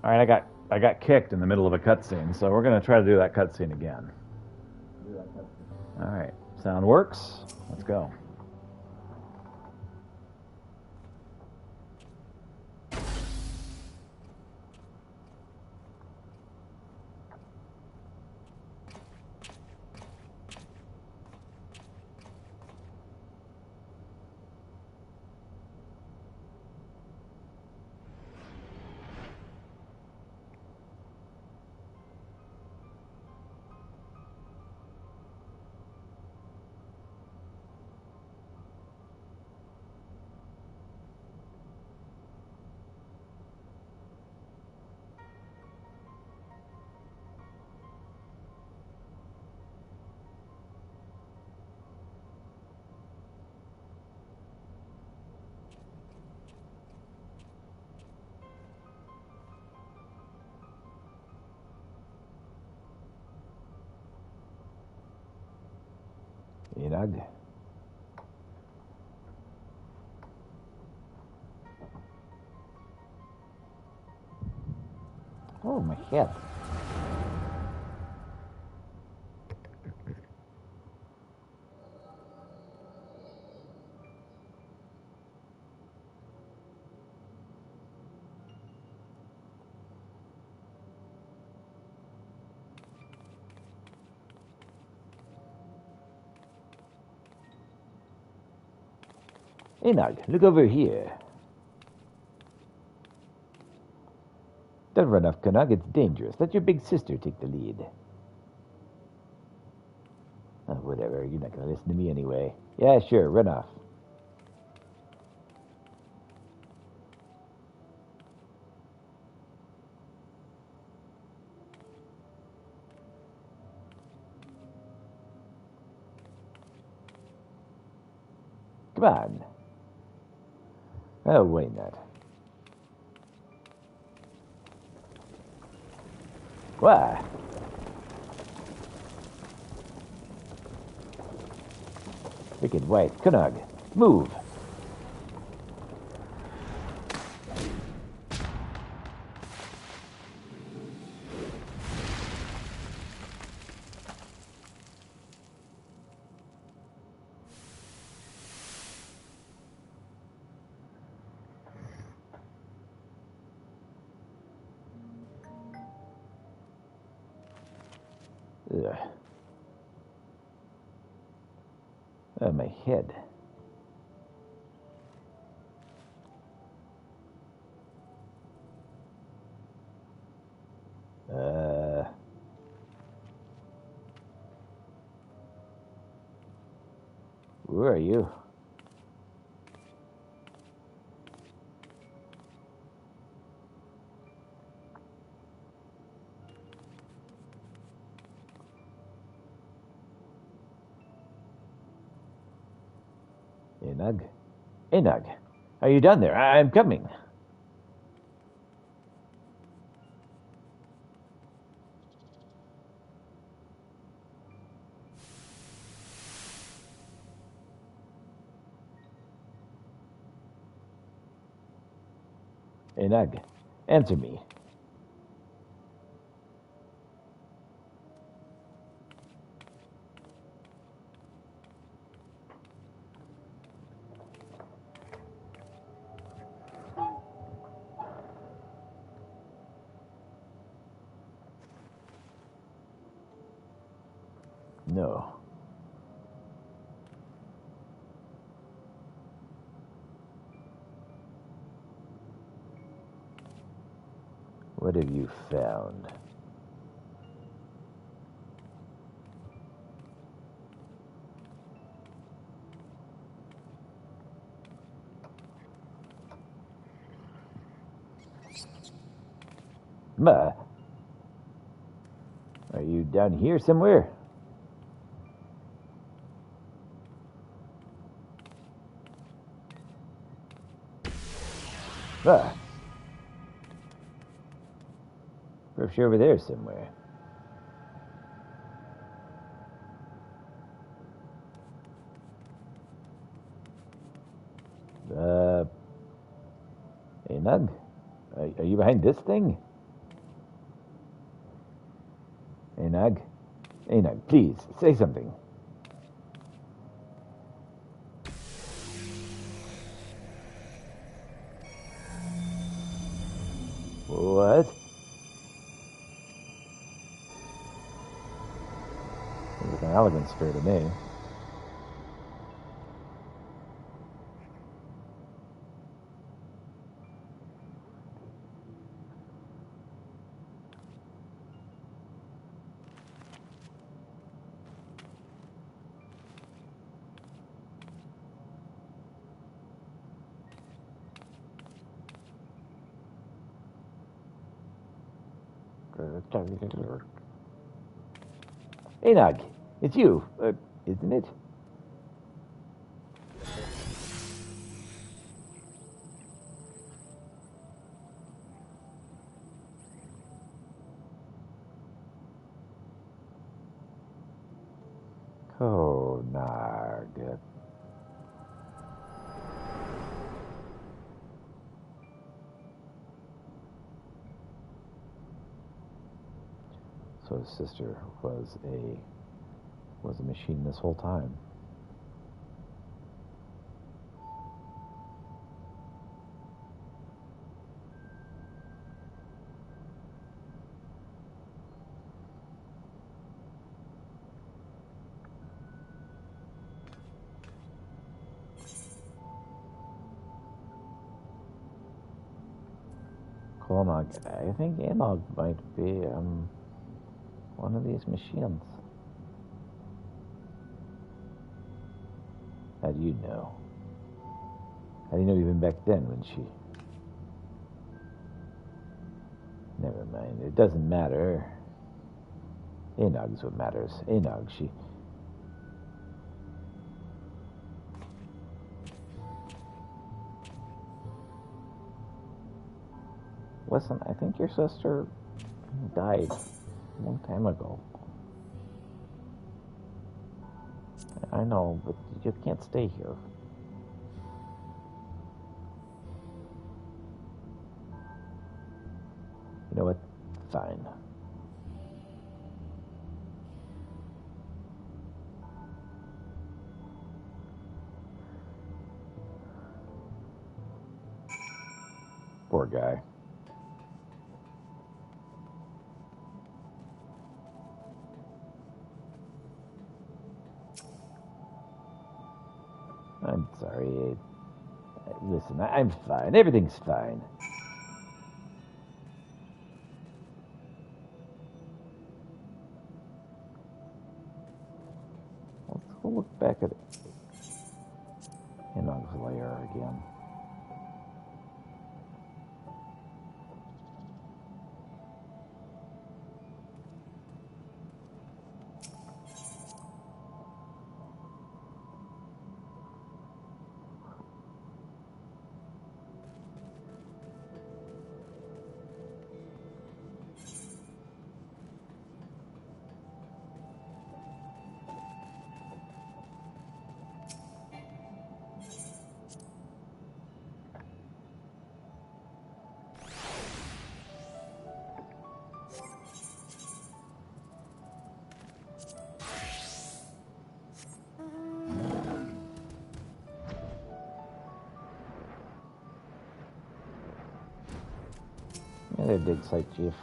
All right, I got kicked in the middle of a cutscene, so we're gonna try to do that cutscene again. All right, sound works. Let's go. Enag. Oh, my head. Enag, look over here. Don't run off, Canuck. It's dangerous. Let your big sister take the lead. Oh, whatever. You're not going to listen to me anyway. Yeah, sure. Run off. Come on. Oh, why not? Why? Wicked white. Canuck, move. Ugh. Oh, my head. Where are you? Enag? Enag, are you down there? I'm coming. Enag, answer me. No. What have you found? Ma, are you down here somewhere? Ah, perhaps you're over there somewhere. Enag, are you behind this thing? Enog? Enog, please, say something. What? Looks like an elegant sphere to me. Enog, it's you, isn't it? Konag. So his sister was a machine this whole time. Konag. I think Enog might be one of these machines. How do you know? How do you know even back then when she... Never mind, it doesn't matter. Enog's what matters. Enog, she... Listen, I think your sister died a long time ago. I know, but you can't stay here. You know what? Fine. Poor guy. I'm sorry. Listen, I'm fine. Everything's fine. Let's go look back at Enog's lair again. Yeah, dig site, Chief.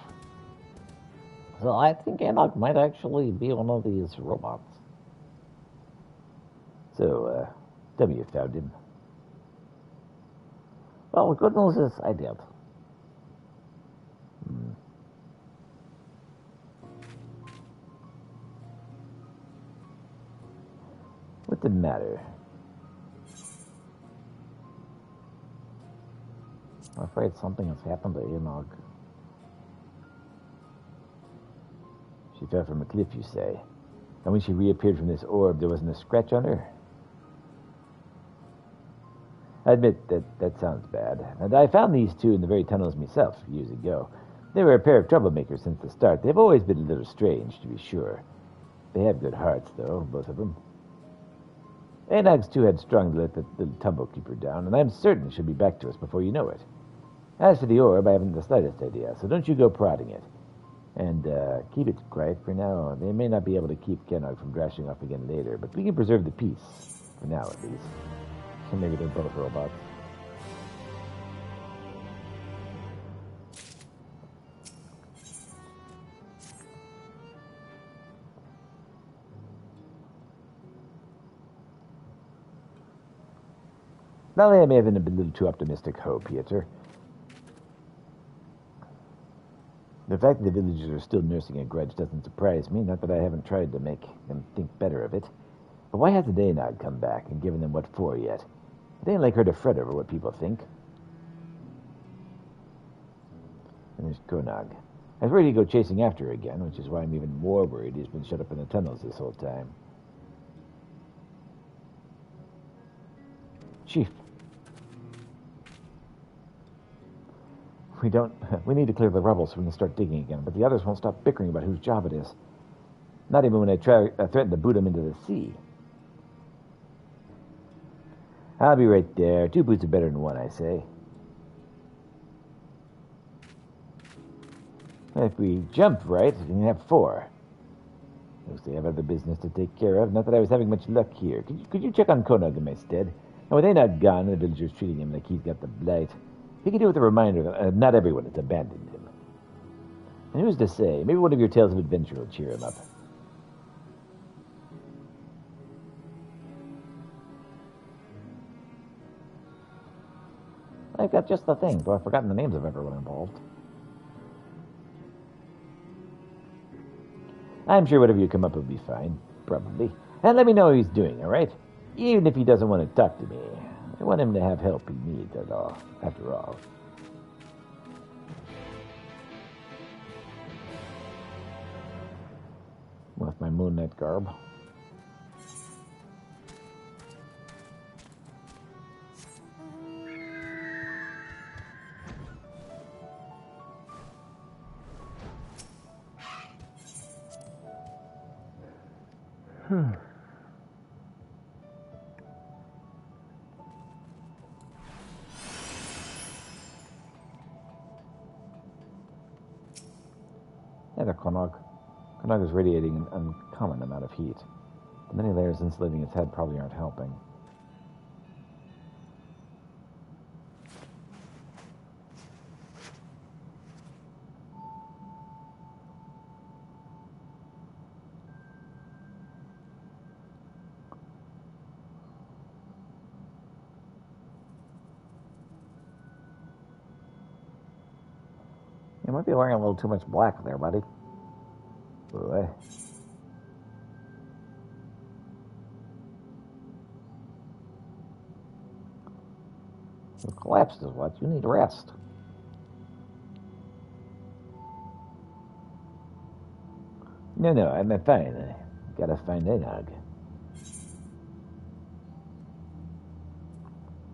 So I think Enog might actually be one of these robots. So, tell me you found him. Well, the good news is I did. What's the matter? I'm afraid something has happened to Enog. She fell from a cliff, you say. And when she reappeared from this orb, there wasn't a scratch on her? I admit that sounds bad. And I found these two in the very tunnels myself years ago. They were a pair of troublemakers since the start. They've always been a little strange, to be sure. They have good hearts, though, both of them. Enog's too headstrong to let the little tumble keep her down, and I'm certain she'll be back to us before you know it. As for the orb, I haven't the slightest idea, so don't you go prodding it. And keep it quiet for now. They may not be able to keep Kennog from drashing off again later, but we can preserve the peace. For now, at least. So maybe they're both robots. Valley, I may have been a little too optimistic, Pieter. The fact that the villagers are still nursing a grudge doesn't surprise me, not that I haven't tried to make them think better of it. But why hasn't Anog come back and given them what for yet? It ain't like her to fret over what people think. And there's Konog. I was ready to go chasing after her again, which is why I'm even more worried he's been shut up in the tunnels this whole time. Chief. We need to clear the rubble so we can start digging again, but the others won't stop bickering about whose job it is. Not even when I threaten to boot them into the sea. I'll be right there. 2 boots are better than 1, I say. If we jump right, we can have 4. Looks they have other business to take care of. Not that I was having much luck here. Could you check on Konog in my stead? And with Anog gone, the villagers treating him like he's got the blight. He could do with a reminder that not everyone has abandoned him. And who's to say? Maybe one of your tales of adventure will cheer him up. I've got just the thing, though I've forgotten the names of everyone involved. I'm sure whatever you come up with will be fine. Probably. And let me know how he's doing, all right? Even if he doesn't want to talk to me. I want him to have help he needs, after all. With my Moon Knight garb. The Konog. Konog is radiating an uncommon amount of heat. The many layers insulating its head probably aren't helping. You might be wearing a little too much black there, buddy. Boy. You collapsed is what. You need rest. No, I'm fine. I gotta find Anog.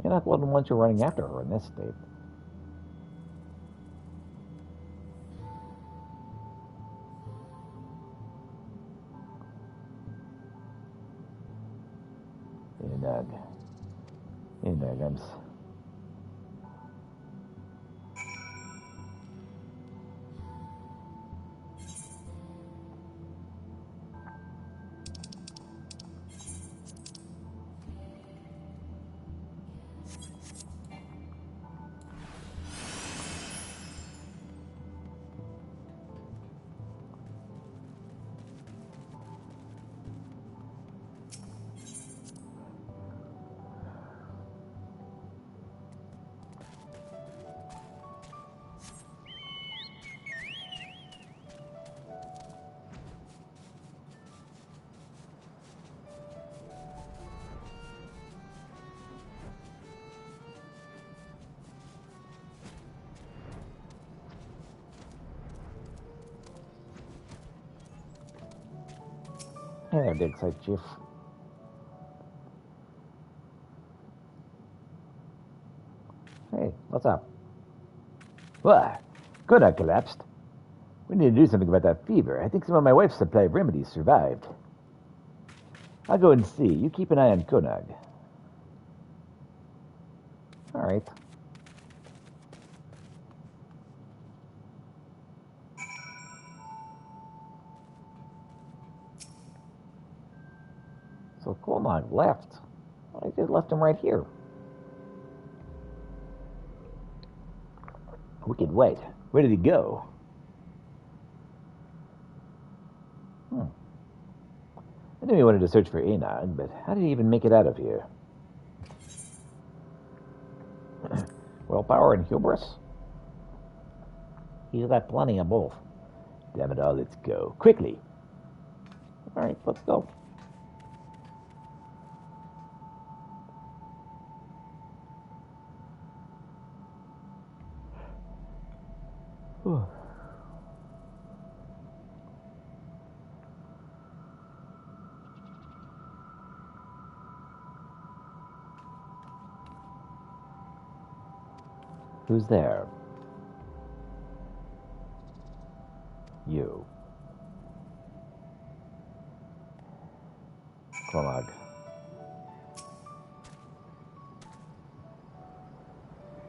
Anog wouldn't want you running after her in this state. Anog, Hey there, Dig Site Chief. Hey, what's up? What? Konog collapsed. We need to do something about that fever. I think some of my wife's supply of remedies survived. I'll go and see. You keep an eye on Konog. All right. Well, Colmog left. I just left him right here. Wicked White. Where did he go? I knew he wanted to search for Anog, but how did he even make it out of here? Willpower and hubris? He's got plenty of both. Damn it all, let's go. Quickly! Alright, let's go. Who's there? You. Colmog.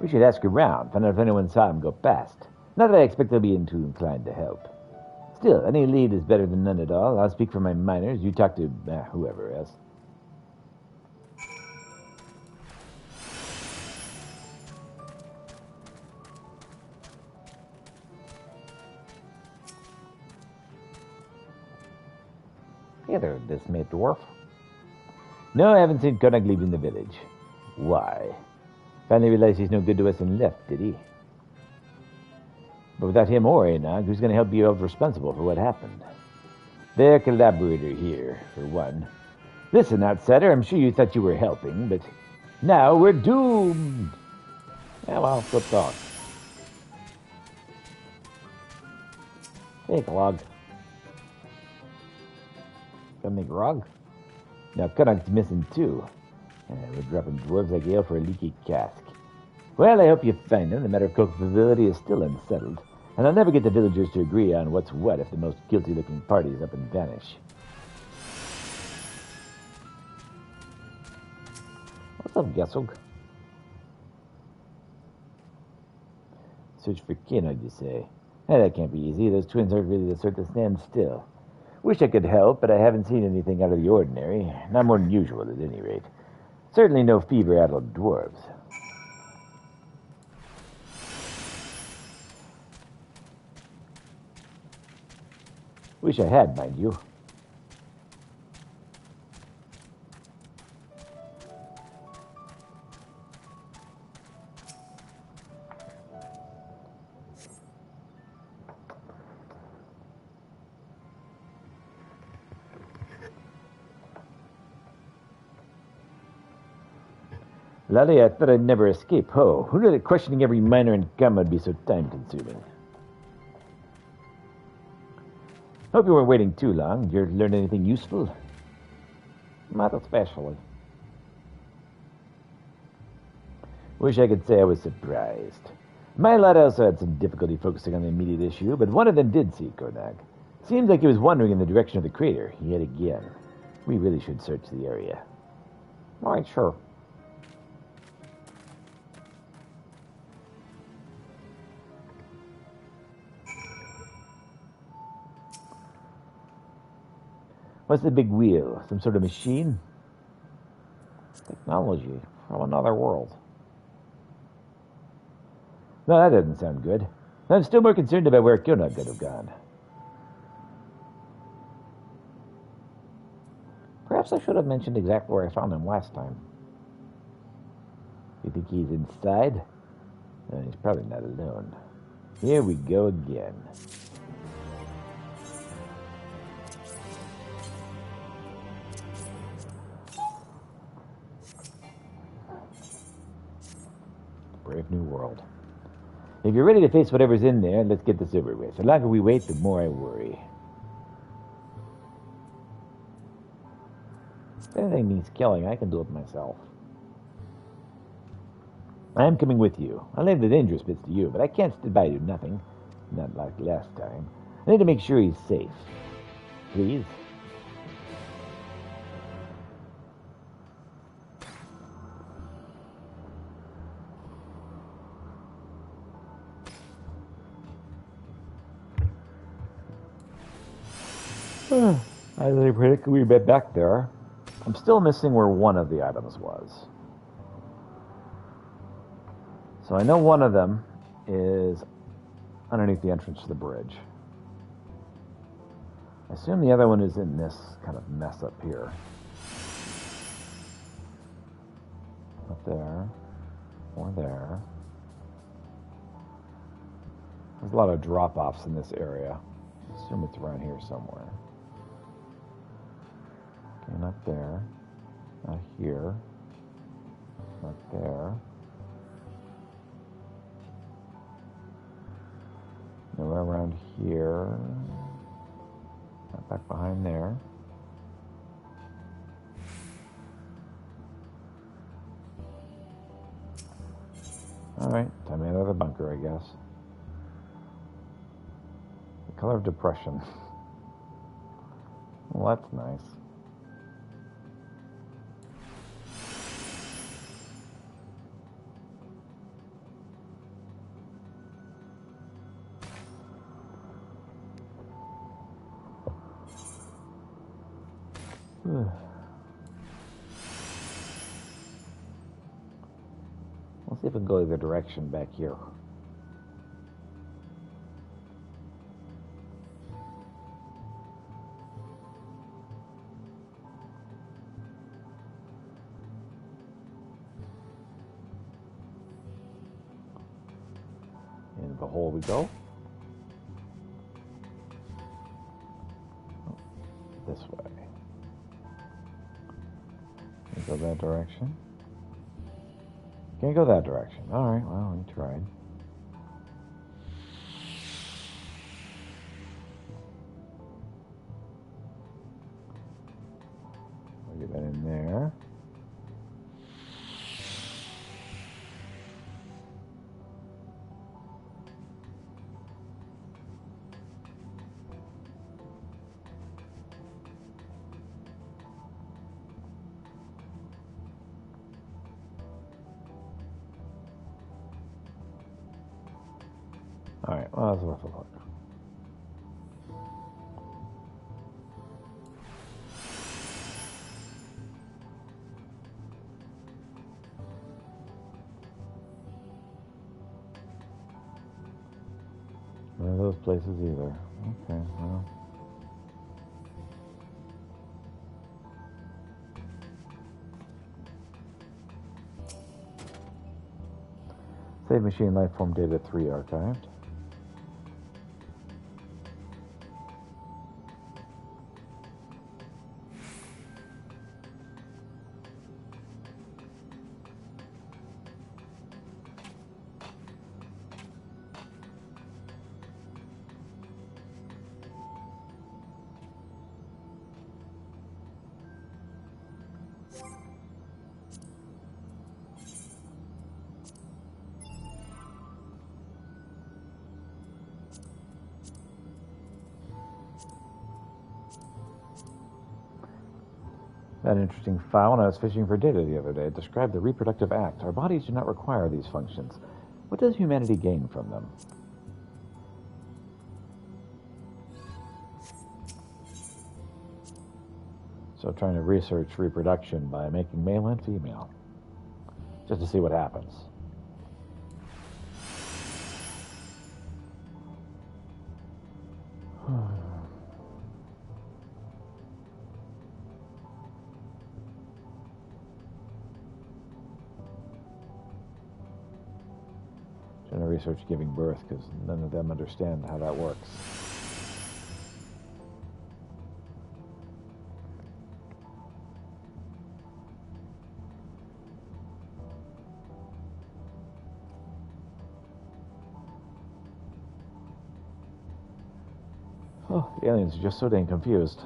We should ask around, find out if anyone saw him go past. Not that I expect they'll be too inclined to help. Still, any lead is better than none at all. I'll speak for my miners. You talk to whoever else. Hey there, dismayed dwarf. No, I haven't seen Koenig leaving the village. Why? Finally realized he's no good to us and left, did he? But without him or Anog, who's going to help be held responsible for what happened? Their collaborator here, for one. Listen, outsider, I'm sure you thought you were helping, but now we're doomed. Yeah, well, good talk. Hey, Clog. Gonna make Rog? Now, Koenig's missing too. We're dropping dwarves like ale for a leaky cask. Well, I hope you find him. The matter of culpability is still unsettled, and I'll never get the villagers to agree on what's what if the most guilty-looking parties up and vanish. What's up, Gesug? Search for Koenig, you say? That can't be easy. Those twins aren't really the sort to stand still. Wish I could help, but I haven't seen anything out of the ordinary. Not more than usual, at any rate. Certainly no fever-addled dwarves. Wish I had, mind you. Lally, I thought I'd never escape Ho. Who knew that questioning every miner in Gum would be so time-consuming? Hope you weren't waiting too long. Did you learn anything useful? Not especially. Wish I could say I was surprised. My lad also had some difficulty focusing on the immediate issue, but one of them did see Koenig. Seems like he was wandering in the direction of the crater, yet again. We really should search the area. All right, sure. What's the big wheel? Some sort of machine? Technology from another world. No, that doesn't sound good. I'm still more concerned about where Koenig could have gone. Perhaps I should have mentioned exactly where I found him last time. You think he's inside? He's probably not alone. Here we go again. Brave new world. If you're ready to face whatever's in there, let's get this over with. The longer we wait, the more I worry. If anything needs killing, I can do it myself. I'm coming with you. I'll leave the dangerous bits to you, but I can't stand by and do nothing. Not like last time. I need to make sure he's safe. Please? I really predict we'll be back there. I'm still missing where one of the items was. So I know one of them is underneath the entrance to the bridge. I assume the other one is in this kind of mess up here. Up there. Or there. There's a lot of drop-offs in this area. I assume it's around here somewhere. Okay, not there. Not here. Not there. Nowhere around here. Not back behind there. Alright, time to enter the bunker, I guess. The color of depression. Well, that's nice. Let's see if we can go the other direction back here. Into the hole we go. This way. Can we go that direction? Can't go that direction. Alright, well, we tried. We'll get that in there. Alright, well, that's worth a look. None of those places either. Okay, well. Save machine lifeform data 3 archived. That interesting file when I was fishing for data the other day. It described the reproductive act. Our bodies do not require these functions. What does humanity gain from them? So trying to research reproduction by making male and female. Just to see what happens. Trying to research giving birth because none of them understand how that works. Oh, the aliens are just so dang confused.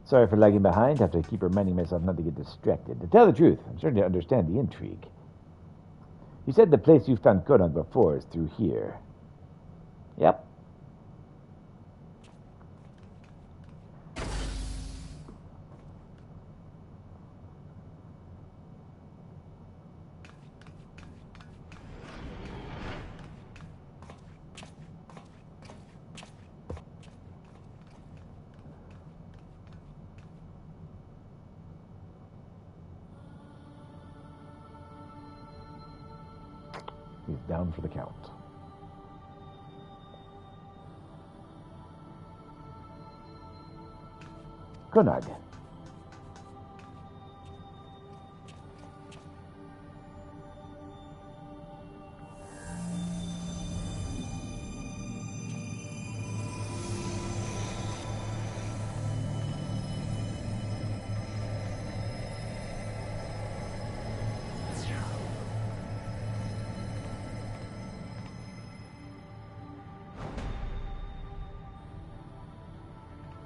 Sorry for lagging behind. Have to keep reminding myself not to get distracted. To tell the truth, I'm starting to understand the intrigue. You said the place you found Conan before is through here. Yep. He's down for the count. Kunag.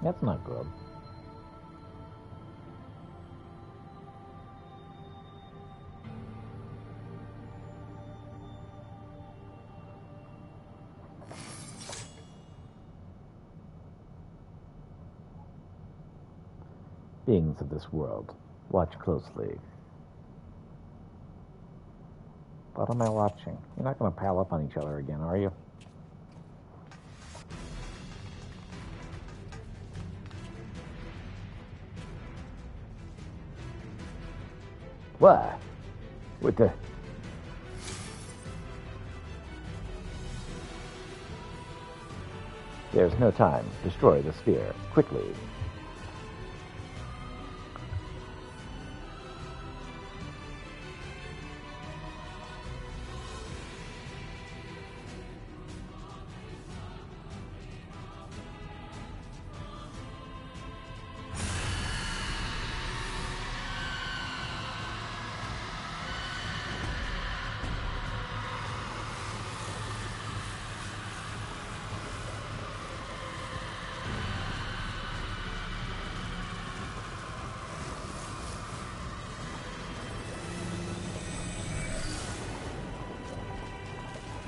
That's not good. Beings of this world, watch closely. What am I watching? You're not going to pile up on each other again, are you? What? What the... There's no time. Destroy the sphere. Quickly.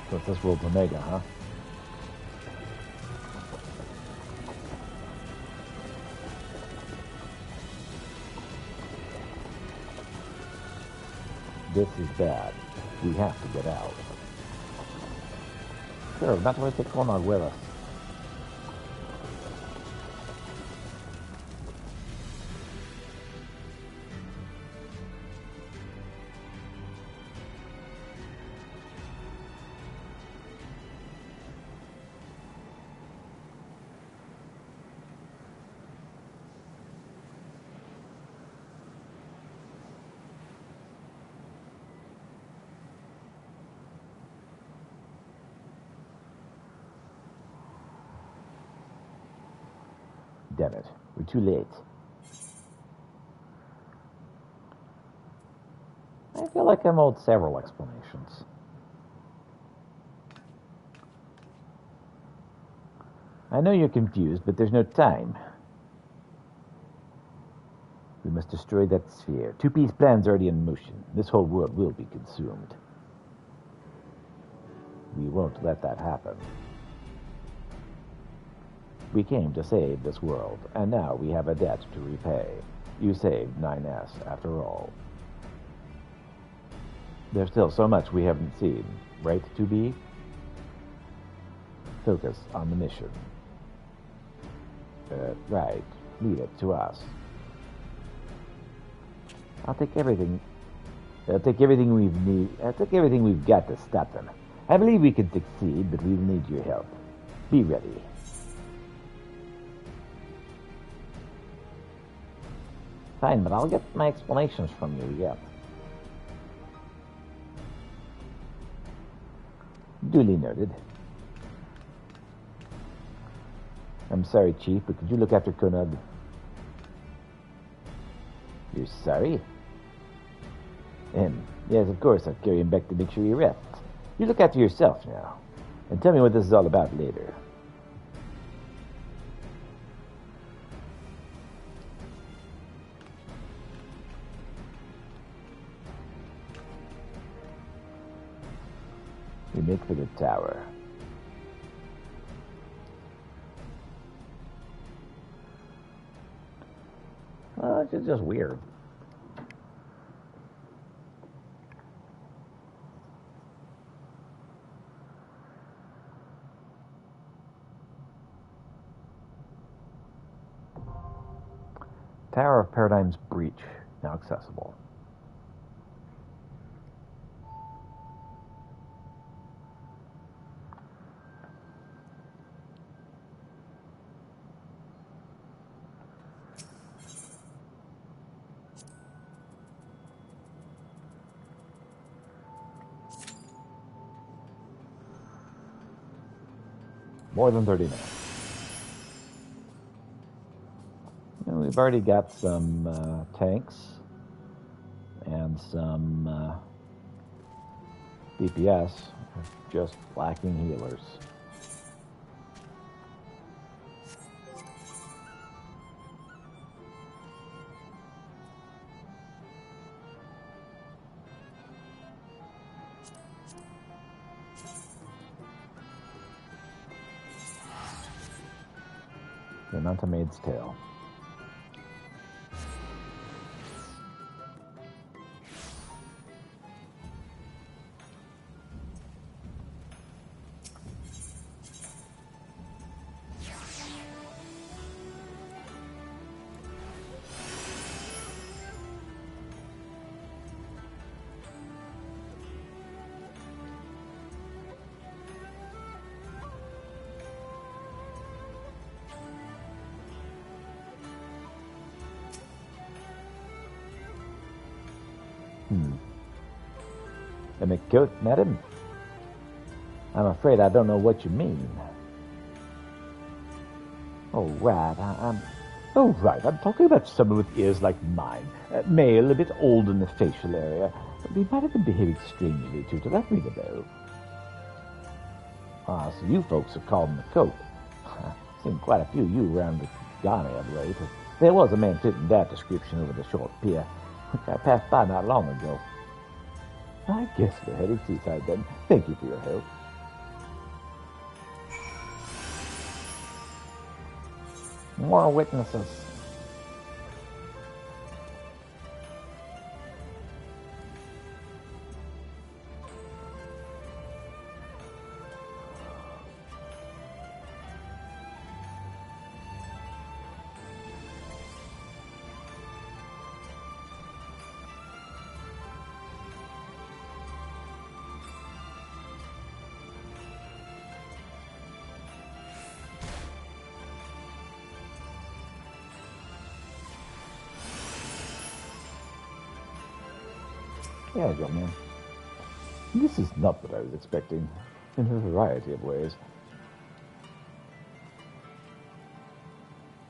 So it's this world's Omega, huh? This is bad. We have to get out. Sure, that's why take Conan with us. Damn it. We're too late. I feel like I'm owed several explanations. I know you're confused, but there's no time. We must destroy that sphere. Two-piece plan's already in motion. This whole world will be consumed. We won't let that happen. We came to save this world, and now we have a debt to repay. You saved 9S, after all. There's still so much we haven't seen, right, 2B? Focus on the mission. Right. Leave it to us. I'll take everything we've got to stop them. I believe we can succeed, but we will need your help. Be ready. Fine, but I'll get my explanations from you yet. Duly noted. I'm sorry, Chief, but could you look after Konag? You're sorry? Yes, of course, I'll carry him back to make sure he rests. You look after yourself now, and tell me what this is all about later. make for the tower. It's just weird. Tower of Paradigm's breach, now accessible. More than 30 minutes. And we've already got some tanks and some DPS, just lacking healers. And onto Maid's Tale. The McCoat, madam? I'm afraid I don't know what you mean. Oh, right. I'm talking about someone with ears like mine. Male, a bit old in the facial area. He might have been behaving strangely, too. Does that ring a bell? Ah, so you folks have called him McCoat. I've seen quite a few of you around the Ghana of late. There was a man fitting that description over the short pier, which I passed by not long ago. I guess we're headed seaside then. Thank you for your help. More witnesses. Yeah, young man. This is not what I was expecting, in a variety of ways.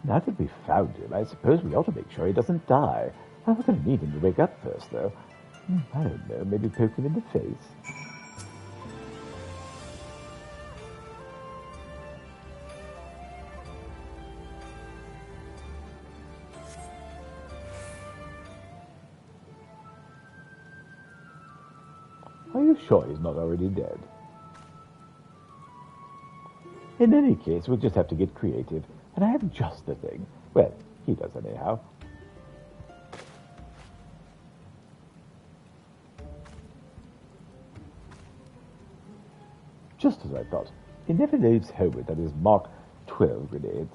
Now that we've found him, I suppose we ought to make sure he doesn't die. We're going to need him to wake up first, though. I don't know, maybe poke him in the face. Are you sure he's not already dead? In any case, we'll just have to get creative, and I have just the thing. Well, he does anyhow. Just as I thought. He never leaves home without his Mark 12 grenades.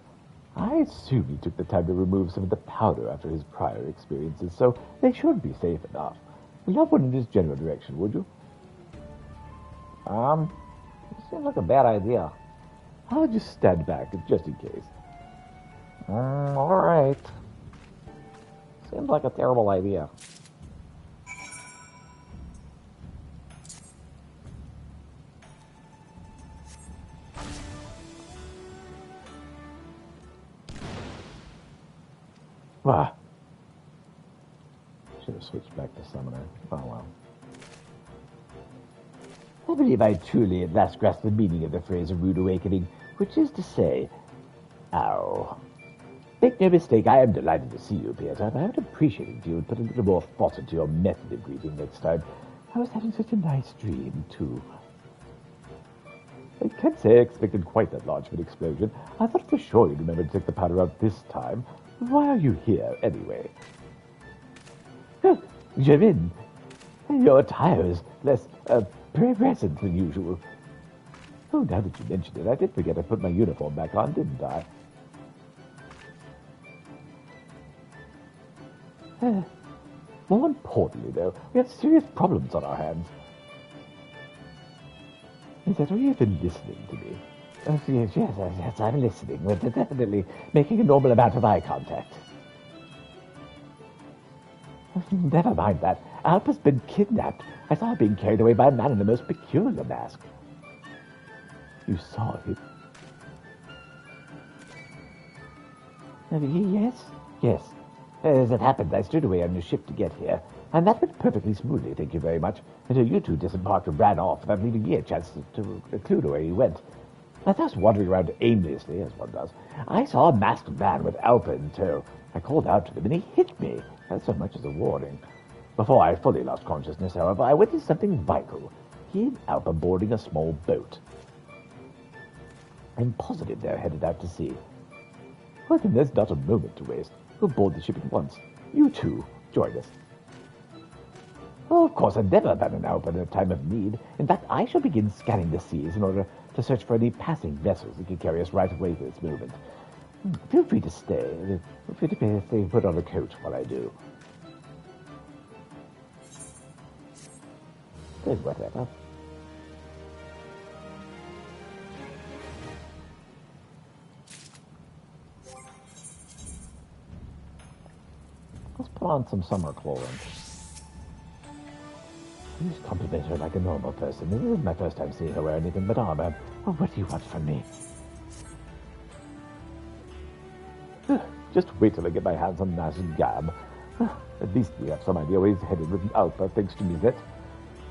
I assume he took the time to remove some of the powder after his prior experiences, so they should be safe enough. Lob one in his general direction, would you? It seems like a bad idea. I'll just stand back, just in case. All right. Seems like a terrible idea. Ah. Should have switched back to summoner. Oh well. I believe I truly at last grasped the meaning of the phrase "a rude awakening," which is to say, ow. Make no mistake, I am delighted to see you, Peter, but I would appreciate it if you would put a little more thought into your method of greeting next time. I was having such a nice dream, too. can't say I expected quite that large of an explosion. I thought for sure you'd remember to take the powder out this time. Why are you here, anyway? Javin, your attire is less, present than usual. Oh, now that you mention it, I did forget I put my uniform back on, didn't I? More importantly, though, we have serious problems on our hands. Is that why you've been listening to me? Yes, I'm listening. We're definitely making a normal amount of eye contact. Never mind that. Alpa's been kidnapped. I saw her being carried away by a man in the most peculiar mask. You saw it? Yes. As it happened, I stood away on your ship to get here, and that went perfectly smoothly, thank you very much, until you two disembarked and ran off without leaving me a chance to clue to where you went. As I was wandering around aimlessly, as one does, I saw a masked man with Alpha in tow. I called out to him, and he hit me, as so much as a warning. Before I fully lost consciousness, however, I witnessed something vital. He and Alpha boarding a small boat. I'm positive they're headed out to sea. Well, then there's not a moment to waste. We'll board the ship at once. You two, join us. Oh, of course, I'd never abandon Alpha in a time of need. In fact, I shall begin scanning the seas in order to search for any passing vessels that could carry us right away to this movement. Feel free to stay. Feel free to put on a coat while I do. Good, whatever. Let's put on some summer clothing. Please compliment her like a normal person. This isn't my first time seeing her wear anything but armor. Oh, what do you want from me? Just wait till I get my hands on Nash and Gab. At least we have some idea where he's headed with Alpha, thanks to Mizet.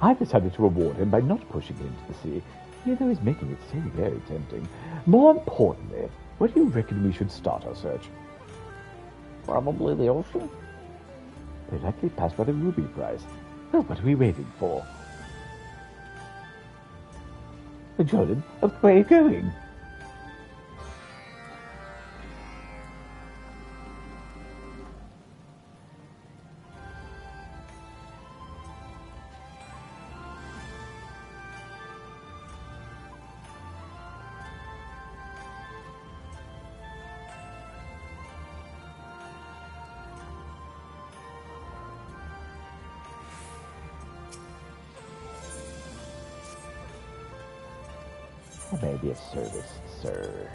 I've decided to reward him by not pushing him to the sea, even though he's making it so very tempting. More importantly, where do you reckon we should start our search? Probably the ocean. Directly past by the Ruby Prize. Well, what are we waiting for? Jordan, where are you going? I may be of service, sir.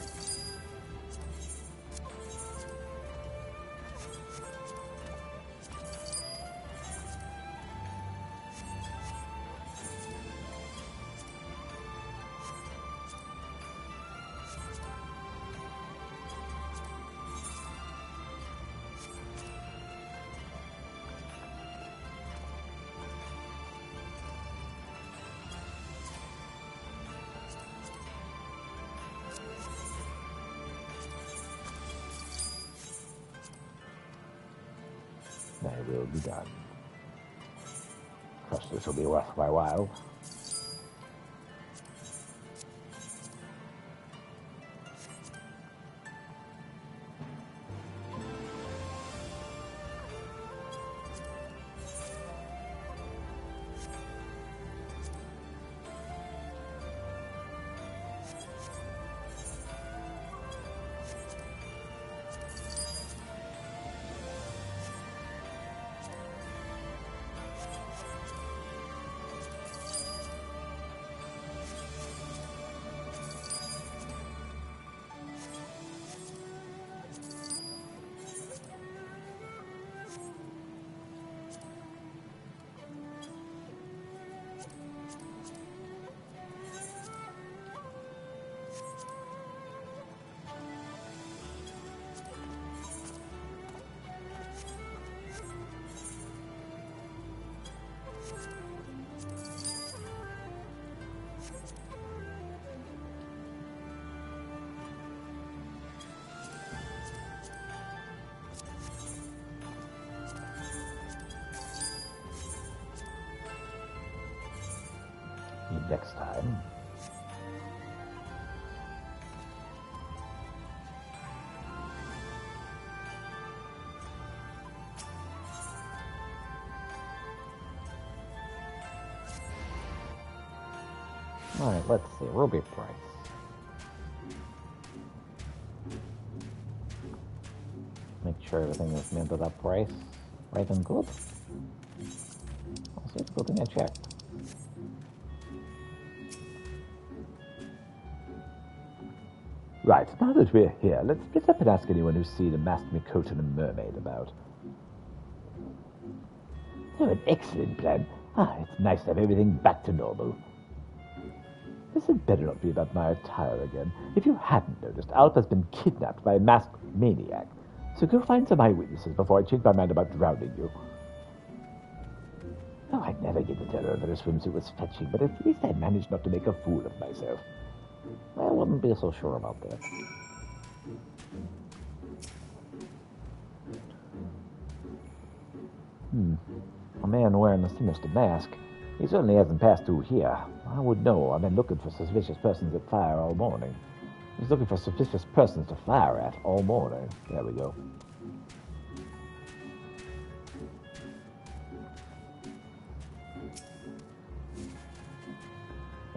Thy will be done. Trust this will be worth my while. Next time. Alright, let's see. Ruby price. Make sure everything is minted up price. Right and good. Also, it's a good thing I checked. Right, now that we're here, let's split up and ask anyone who's seen a masked Mikoto and a mermaid about. Oh, an excellent plan. It's nice to have everything back to normal. This had better not be about my attire again. If you hadn't noticed, Alpha's been kidnapped by a masked maniac. So go find some eyewitnesses before I change my mind about drowning you. Oh, I'd never get to tell her that her swimsuit was fetching, but at least I managed not to make a fool of myself. I wouldn't be so sure about that. A man wearing a sinister mask. He certainly hasn't passed through here. I would know. I've been looking for suspicious persons at fire all morning. He's looking for suspicious persons to fire at all morning. There we go.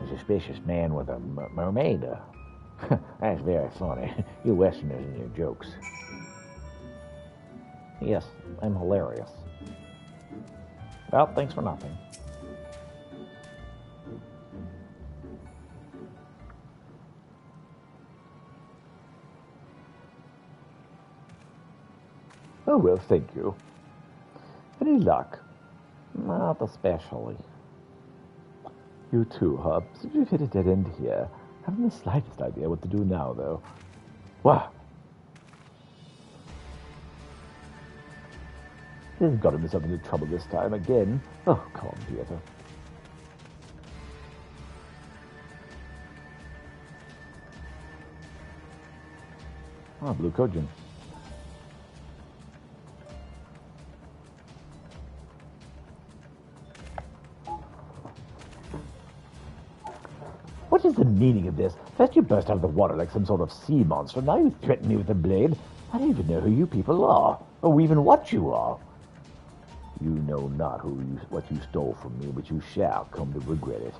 A suspicious man with a mermaid. That's very funny. You Westerners and your jokes. Yes, I'm hilarious. Well, thanks for nothing. Oh, well, thank you. Any luck? Not especially. You too, Hub. Seems we've hit a dead end here. Haven't the slightest idea what to do now, though. Wow. He hasn't got himself into trouble this time again. Oh, come on, Pietro. Blue Kojin. What is the meaning of this? First you burst out of the water like some sort of sea monster. Now you threaten me with a blade. I don't even know who you people are, or even what you are. You know not what you stole from me, but you shall come to regret it.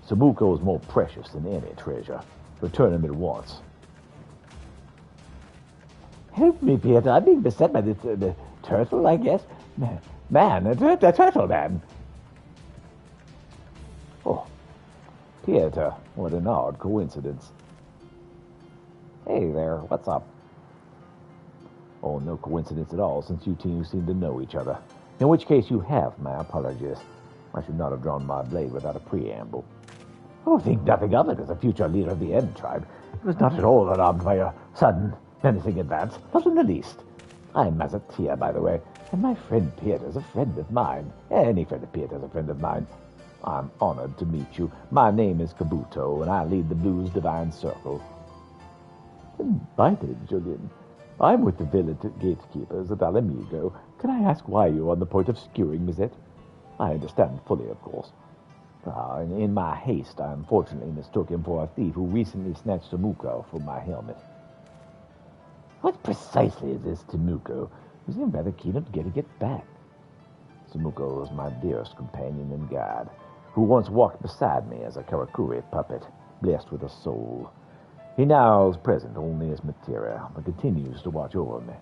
Samuko is more precious than any treasure. Return him at once. Help me, Peter. I'm being beset by this turtle, I guess. Man, the turtle man. Oh, Peter, what an odd coincidence. Hey there, what's up? Oh, no coincidence at all, since you two seem to know each other. In which case you have my apologies. I should not have drawn my blade without a preamble. Oh, think nothing of it as a future leader of the End tribe. It was not at all alarmed by your sudden, menacing advance. Not in the least. I am Mazatia, by the way, and my friend Peter is a friend of mine. Any friend of Peter is a friend of mine. I'm honored to meet you. My name is Kabuto, and I lead the Blues Divine Circle. Invited, Julian. I'm with the village gatekeepers at Alamigo. Can I ask why you're on the point of skewering Mizet? I understand fully, of course. In my haste, I unfortunately mistook him for a thief who recently snatched Samuko from my helmet. What precisely is this Temuko? You seem rather keen on getting it back. Samuko was my dearest companion and guide, who once walked beside me as a Karakuri puppet, blessed with a soul. He now is present only as materia, but continues to watch over me.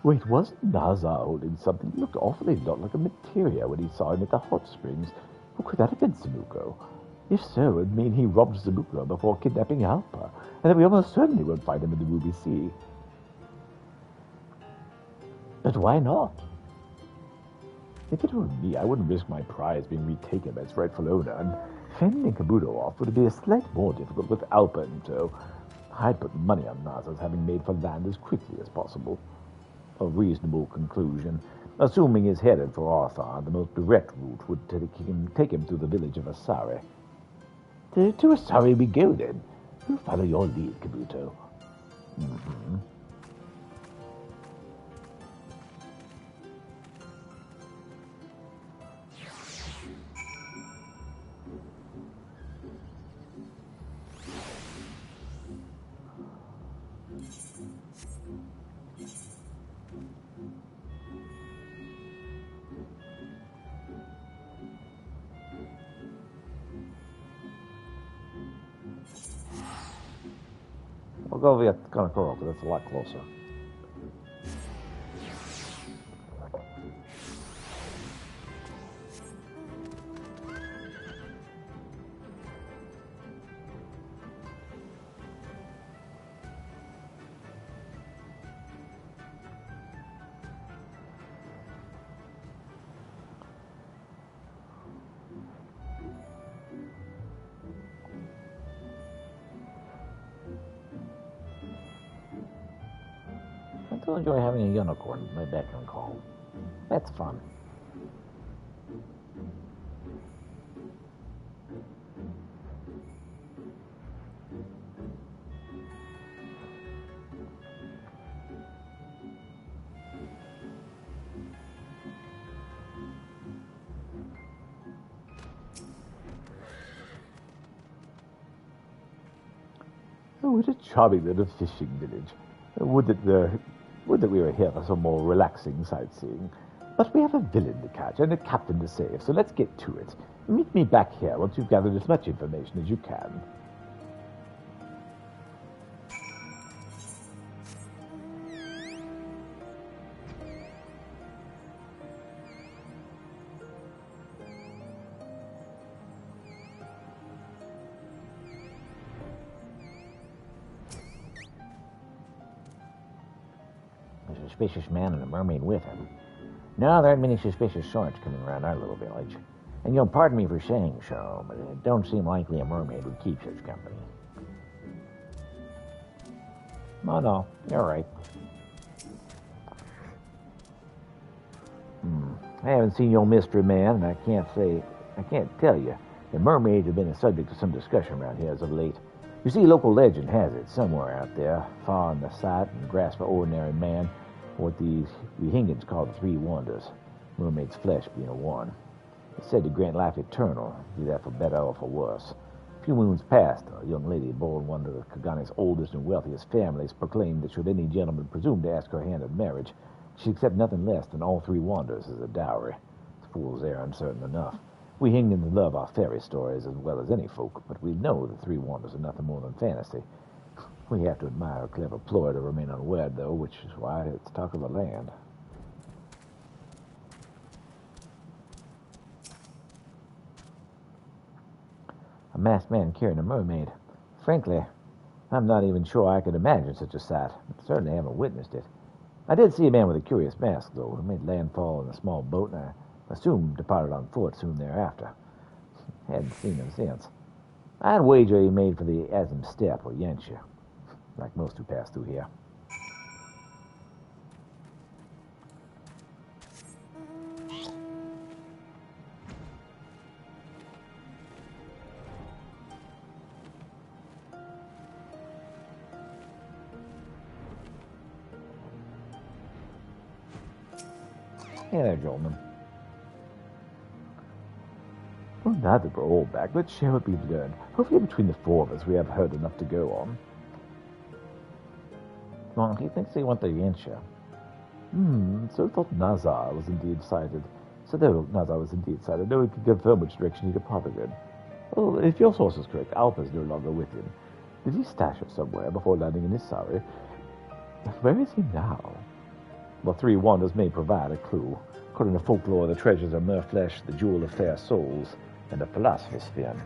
Wait, wasn't Nazar holding something? He looked awfully lot like a materia when he saw him at the hot springs. Who could that have been, Samuko? If so, it would mean he robbed Samuko before kidnapping Alpha, and that we almost certainly won't find him in the Ruby Sea. But why not? If it were me, I wouldn't risk my prize being retaken by its rightful owner, and fending Kabuto off would be a slight more difficult with Alpha in tow. I'd put money on Naza's having made for land as quickly as possible. A reasonable conclusion. Assuming he's headed for Arthur, the most direct route would take him to the village of Asari. To Asari we go, then. We'll follow your lead, Kabuto. Mm-hmm. go via Konokoro, because that's a lot closer. I do enjoy having a unicorn at my beck and call. That's fun. Oh, what a charming little fishing village. Would that we were here for some more relaxing sightseeing. But we have a villain to catch and a captain to save, so let's get to it. Meet me back here once you've gathered as much information as you can. A suspicious man and a mermaid with him. No, there aren't many suspicious sorts coming around our little village. And you'll pardon me for saying so, but it don't seem likely a mermaid would keep such company. Oh, no, you're right. I haven't seen your mystery man, and I can't tell you. The mermaids have been a subject of some discussion around here as of late. You see, local legend has it somewhere out there, far in the sight and grasp of ordinary man, what these Hingans call the three wonders, mermaid's flesh being a one. It's said to grant life eternal, be that for better or for worse. A few moons past, a young lady born one of Kagane's oldest and wealthiest families proclaimed that should any gentleman presume to ask her hand in marriage, she'd accept nothing less than all three wonders as a dowry. The fool's errand, certain enough. We Hingans love our fairy stories as well as any folk, but we know the three wonders are nothing more than fantasy. We have to admire a clever ploy to remain unwed, though, which is why it's talk of the land. A masked man carrying a mermaid. Frankly, I'm not even sure I could imagine such a sight. I certainly haven't witnessed it. I did see a man with a curious mask, though, who made landfall in a small boat, and I assume departed on foot soon thereafter. Hadn't seen him since. I'd wager he made for the Azim Steppe or Yansha, like most who pass through here. Hey there, Jolman. Well, now that we're all back, let's share what we've learned. Hopefully between the four of us we have heard enough to go on. Well, he thinks they want the Yansha. So I thought Nazar was indeed sighted. So though Nazar was indeed sighted, no one could confirm which direction he departed in. Well, if your source is correct, Alpha's no longer with him. Did he stash her somewhere before landing in Isari? Where is he now? The three wonders may provide a clue. According to folklore, the treasures are merflesh, the jewel of fair souls, and a philosopher's fin.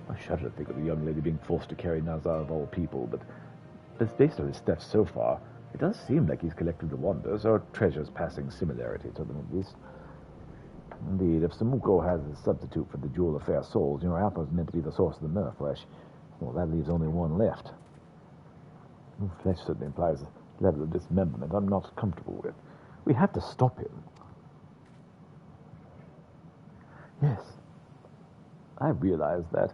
I shudder to think of the young lady being forced to carry Nazar of all people, but based on his steps so far, it does seem like he's collected the wonders, or treasures passing similarity to them at least. Indeed, if Samuko has a substitute for the jewel of fair souls, Alpha is meant to be the source of the merflesh. Well, that leaves only one left. Flesh certainly implies a level of dismemberment I'm not comfortable with. We have to stop him. Yes. I realize that.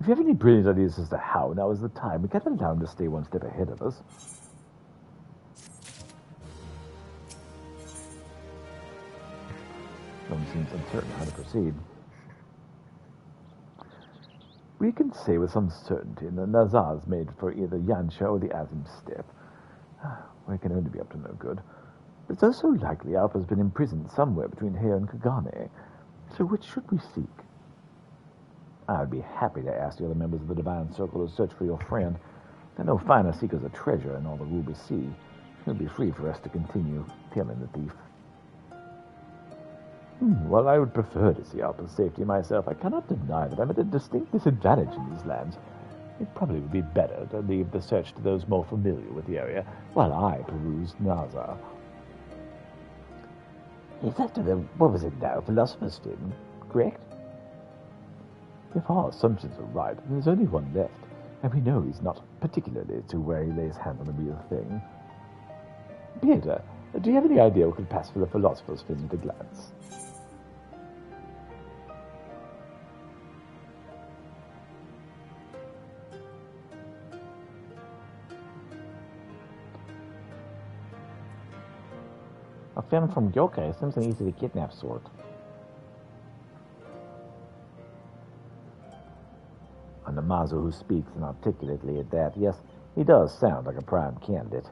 If you have any brilliant ideas as to how, now is the time. We can't allow him to stay one step ahead of us. Some seems uncertain how to proceed. We can say with some certainty that Nazar is made for either Yansha or the Azim Steppe. We can only be up to no good. But it's also likely Alpha's been imprisoned somewhere between here and Kagane. So which should we seek? I'd be happy to ask the other members of the Divine Circle to search for your friend. There are no finer seekers of treasure in all the Ruby Sea. It'll be free for us to continue tailing the thief. While I would prefer to see Alpha's safety myself, I cannot deny that I'm at a distinct disadvantage in these lands. It probably would be better to leave the search to those more familiar with the area, while I peruse Nazar. It's after the, what was it now, Philosopher's Fin, correct? If our assumptions are right, then there's only one left, and we know he's not particularly to where he lays hands on the real thing. Peter, do you have any idea what could pass for the Philosopher's Fin at a glance? A fin from Yokai seems an easy to kidnap sort. And the Mazu who speaks inarticulately at that, yes, he does sound like a prime candidate.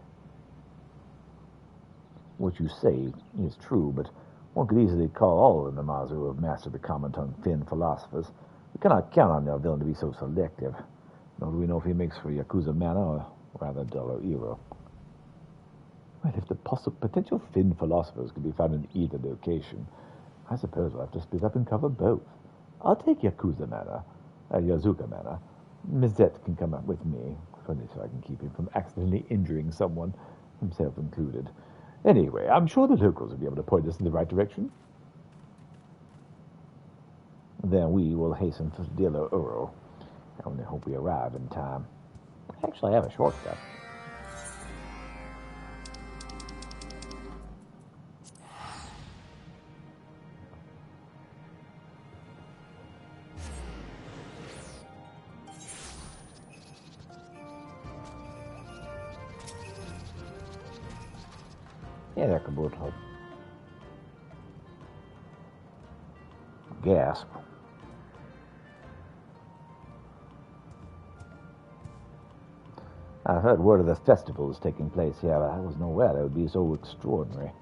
What you say is true, but one could easily call all of the Namazu who have mastered the common tongue Fin philosophers. We cannot count on their villain to be so selective. Nor do we know if he makes for Yakuza Mana or rather Dollar Ero. Well, if the potential Fin philosophers could be found in either location, I suppose we'll have to split up and cover both. I'll take Yakuza Mana, Yazuka Mana. Mizette can come up with me, if only so I can keep him from accidentally injuring someone, himself included. Anyway, I'm sure the locals will be able to point us in the right direction. Then we will hasten to Dilo Uro. I only hope we arrive in time. Actually, I have a shortcut. Yeah, that could both help. Gasp. I heard word of the festivals taking place here, but I wasn't aware they would be so extraordinary.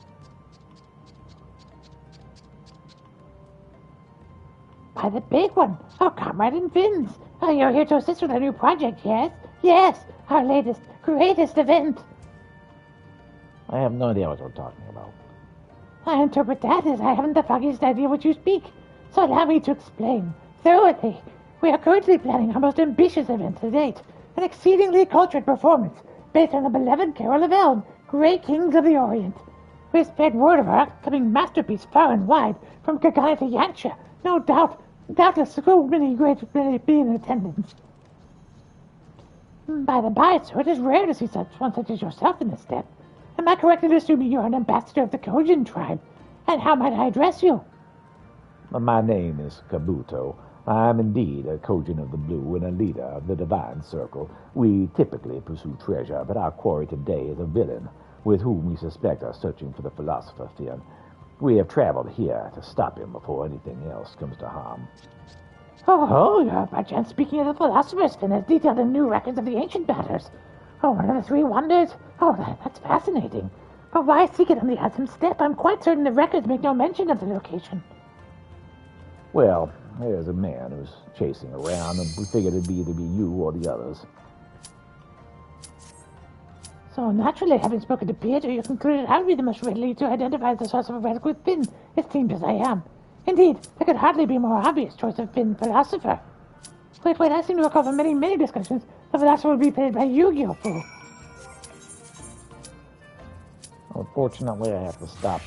By the big one, our comrade in Fins. Oh, you're here to assist with our new project, yes? Yes, our latest, greatest event. I have no idea what you're talking about. I interpret that as I haven't the foggiest idea what you speak. So allow me to explain thoroughly. We are currently planning our most ambitious event to date. An exceedingly cultured performance based on the beloved Carol of Elm, Great Kings of the Orient. We have spread word of our upcoming masterpiece far and wide, from Kagana to Yancha. No doubt, doubtless so many great will be in attendance. By the by, sir, it is rare to see one such as yourself in this step. Am I correct in assuming you are an ambassador of the Kojin tribe? And how might I address you? My name is Kabuto. I am indeed a Kojin of the Blue and a leader of the Divine Circle. We typically pursue treasure, but our quarry today is a villain, with whom we suspect are searching for the Philosopher Fin. We have traveled here to stop him before anything else comes to harm. Oh, you're by chance speaking of the Philosopher's Fin as detailed in new records of the ancient matters. Oh, one of the three wonders? Oh, that's fascinating. But why seek it on the Asim step? I'm quite certain the records make no mention of the location. Well, there's a man who's chasing around, and we figured it'd either be you or the others. So naturally, having spoken to Peter, you concluded I would be the most readily to identify the source of a relic with Fin, esteemed as I am. Indeed, there could hardly be a more obvious choice of Fin philosopher. Wait, I seem to recall from many discussions the philosopher would be played by Yu-Gi-Oh! Fool. Unfortunately, I have to stop.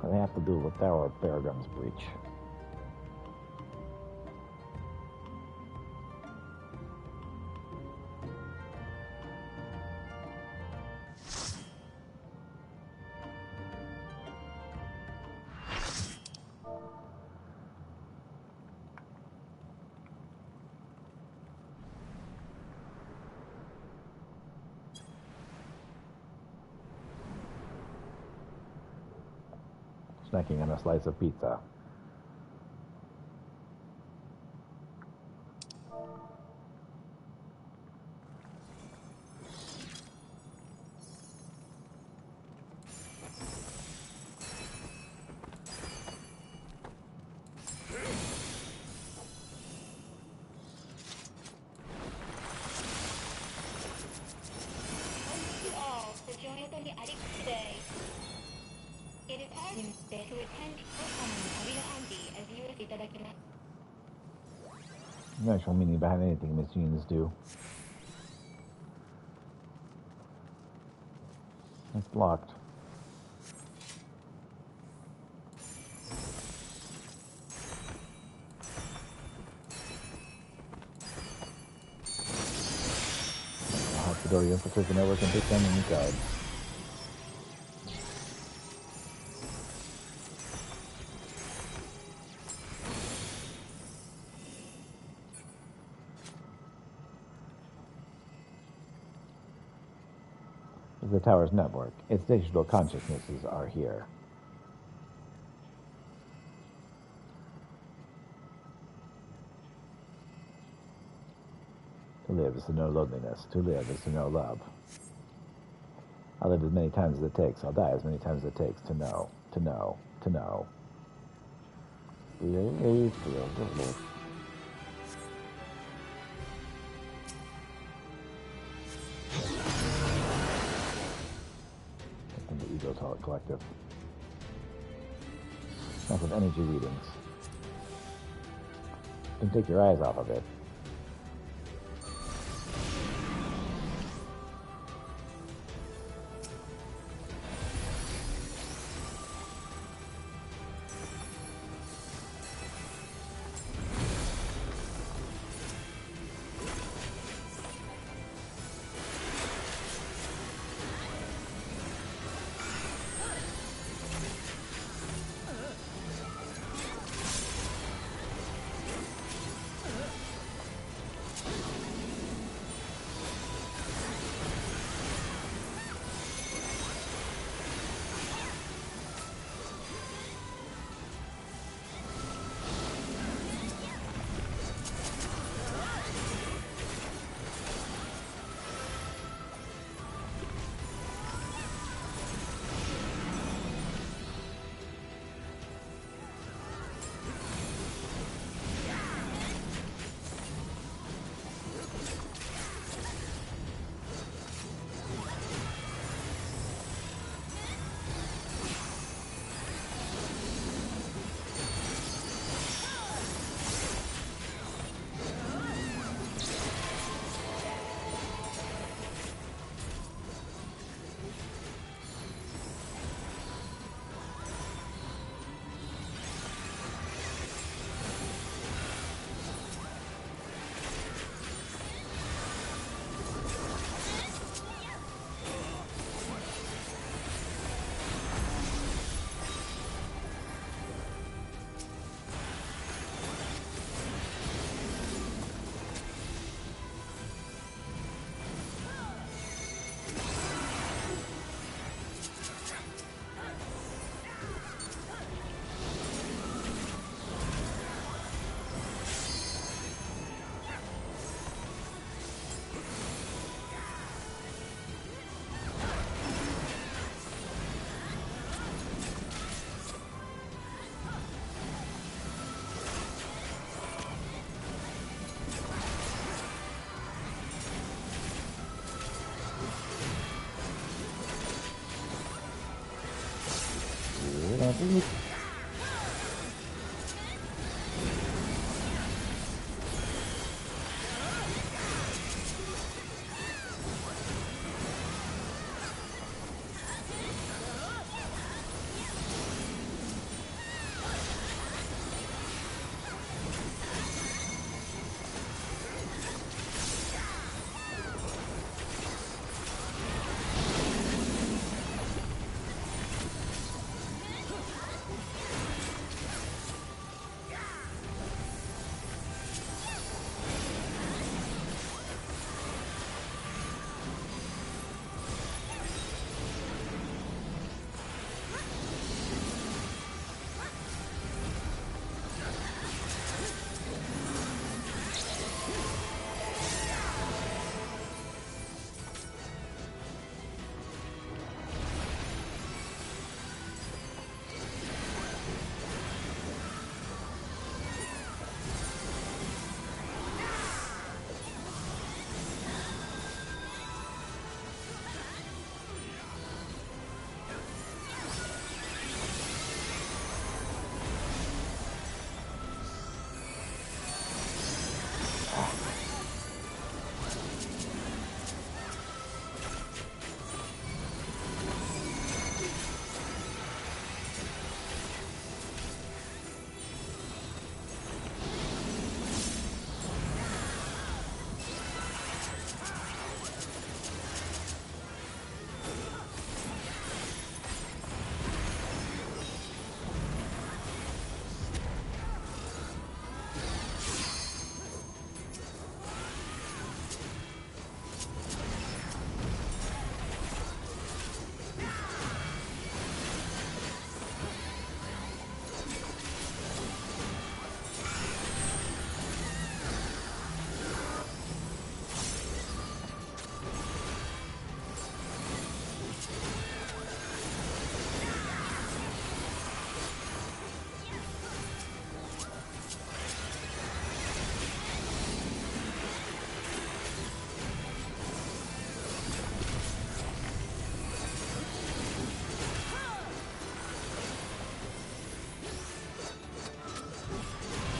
I have to do with our Paragon's breach. Snacking on a slice of pizza. No actual meaning behind anything machines do. It's locked. I'll have to go to the infiltrate network and take down any guards. The tower's network. Its digital consciousnesses are here. To live is to know loneliness. To live is to know love. I'll live as many times as it takes. I'll die as many times as it takes to know. To know. To know. The Ego Collective. Massive energy readings. Don't take your eyes off of it.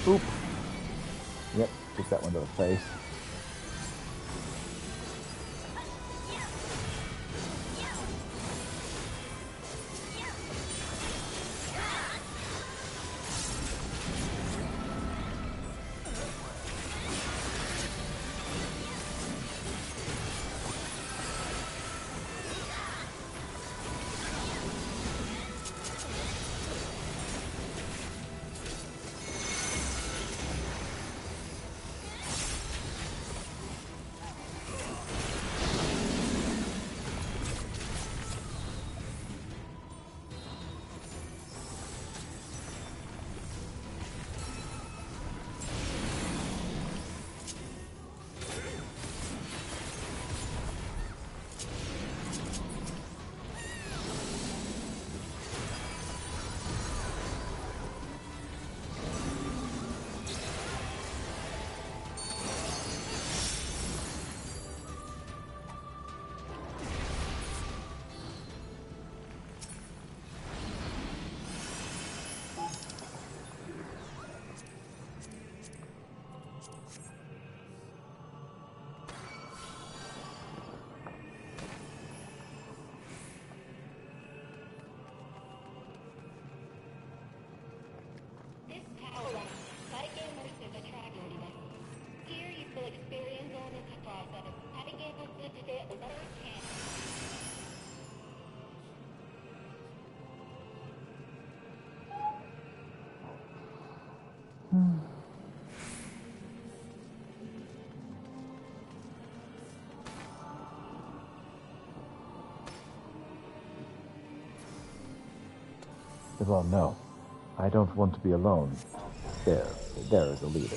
Oop. Yep, took that one to the face. Well, no. I don't want to be alone. There is a leader.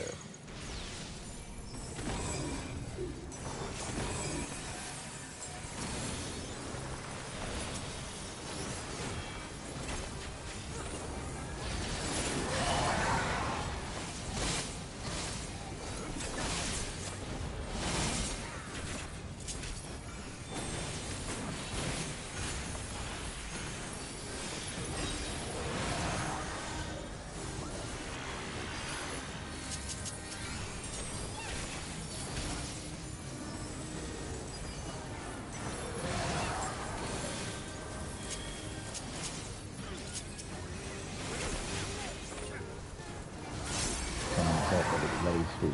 Bloody street.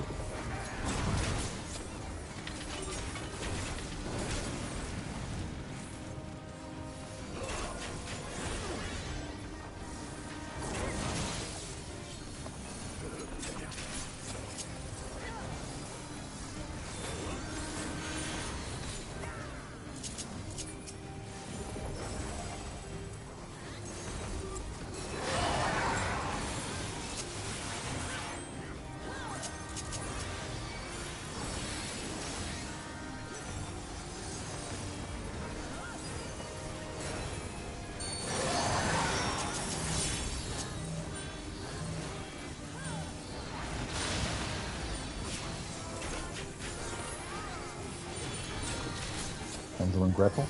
Angel and Gretel.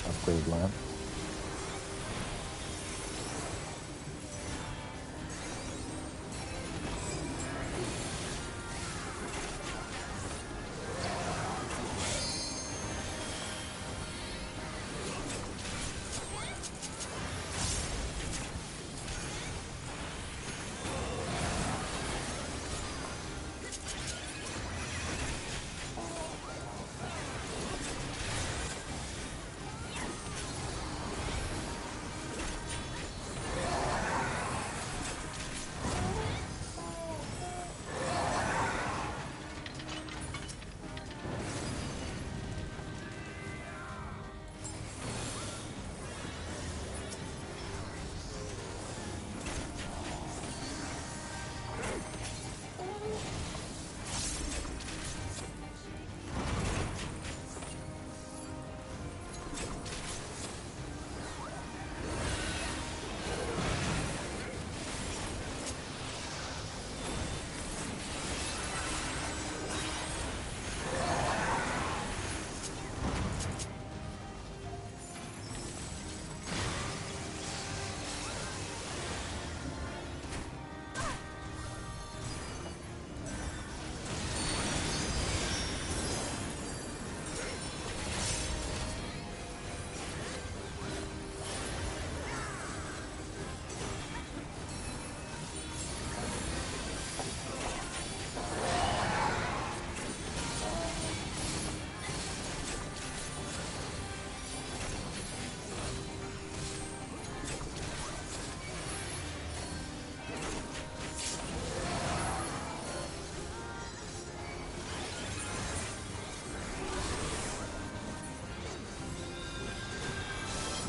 Upgrade lamp.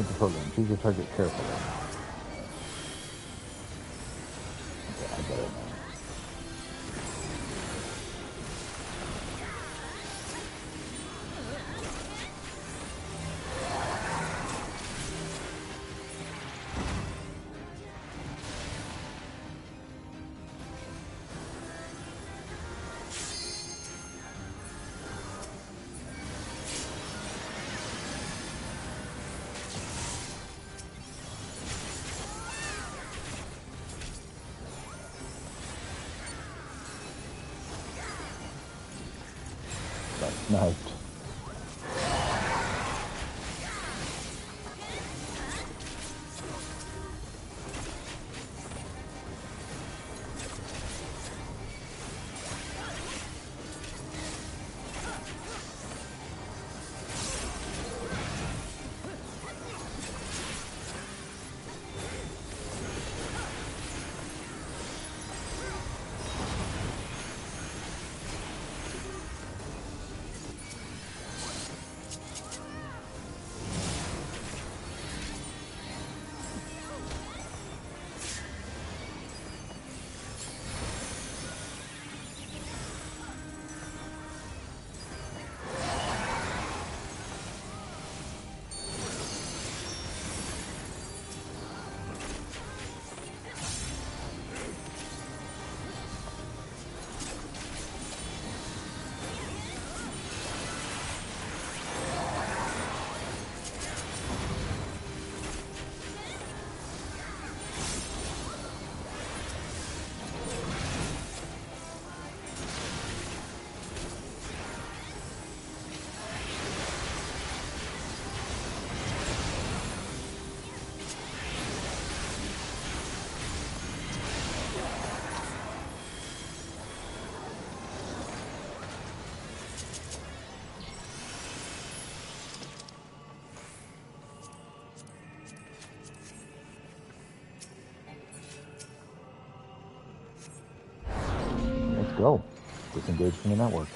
Hit the program. Choose your target carefully. Okay, I get it now. Got sniped. Let's go. Disengage from the network.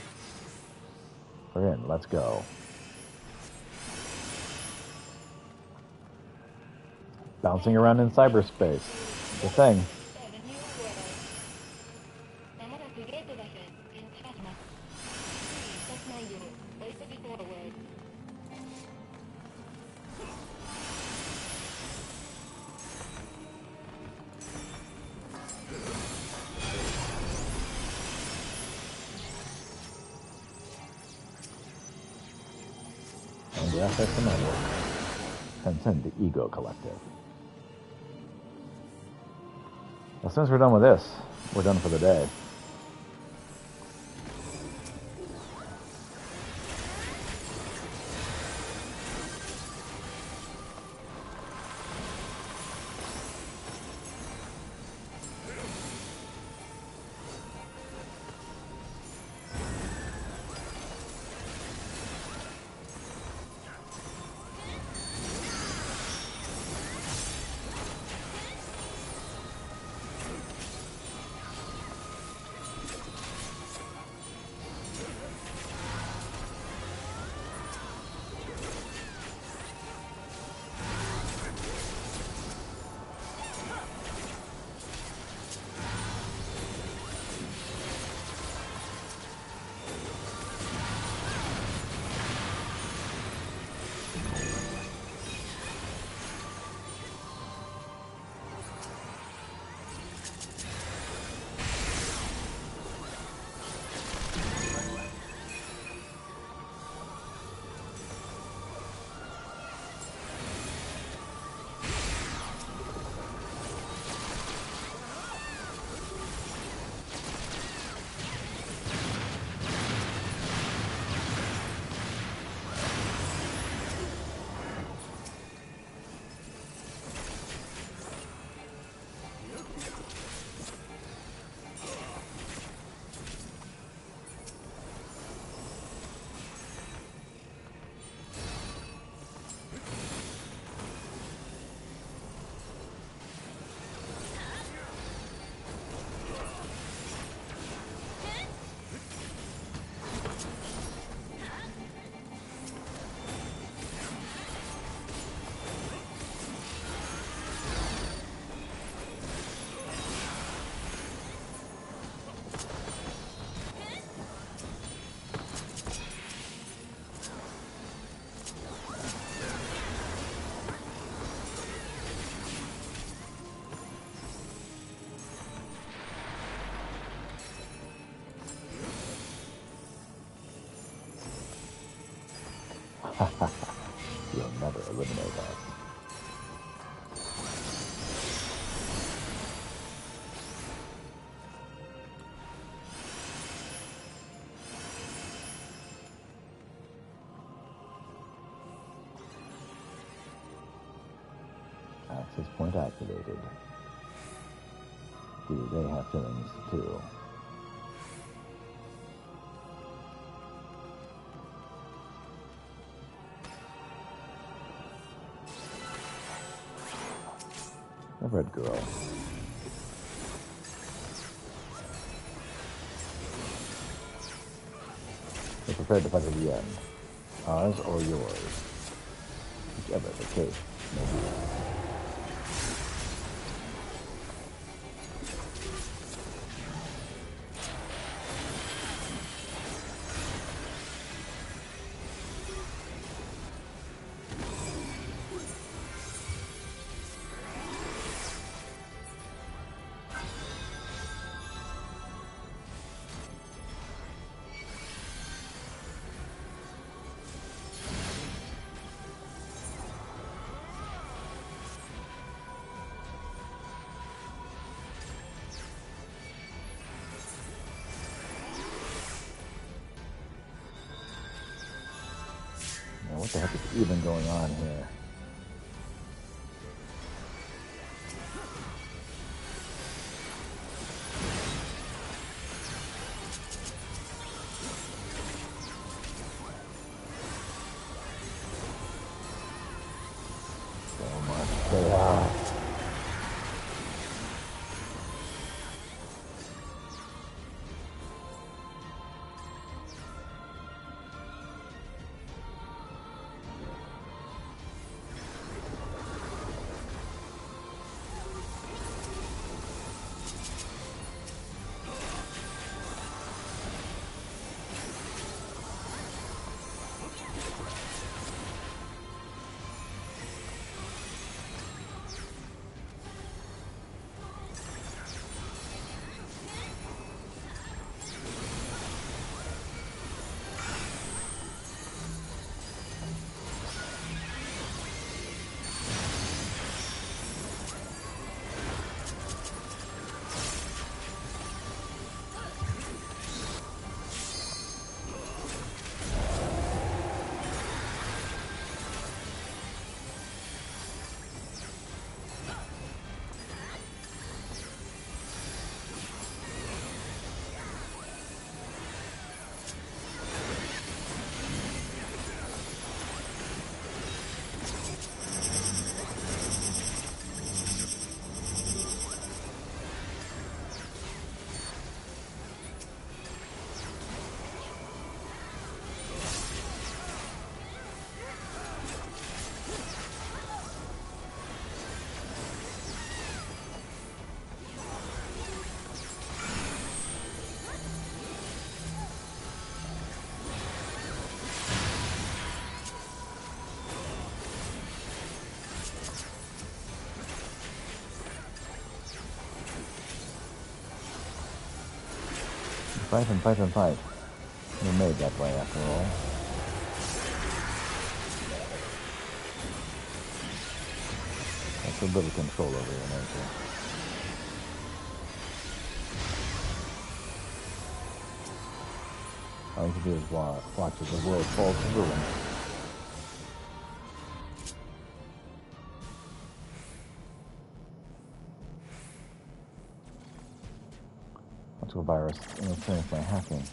We're in. Let's go. Bouncing around in cyberspace. The thing. And the affect the network. Transcend the ego collective. As soon as we're done with this, we're done for the day. You'll never eliminate us. Access point activated. Do they have feelings too? The red girl. They're prepared to fight to the end. Ours or yours. Whichever the case may be. What the heck is even going on here? So much chaos. Fight and fight and fight. We're made that way after all. That's a little control over your nature. All you can do is watch as the world falls to ruin. Virus interference by hacking.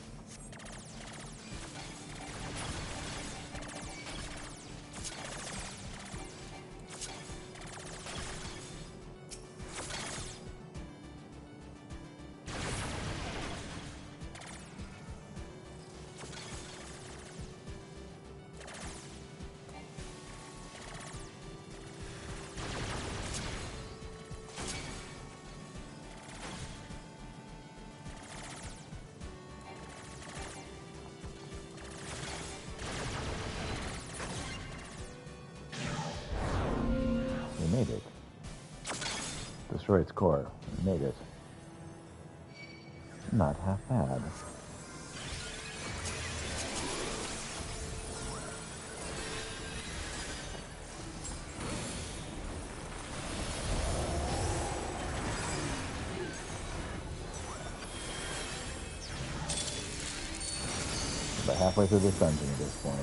Made it. Destroy its core. Made it. Not half bad. About halfway through this dungeon at this point.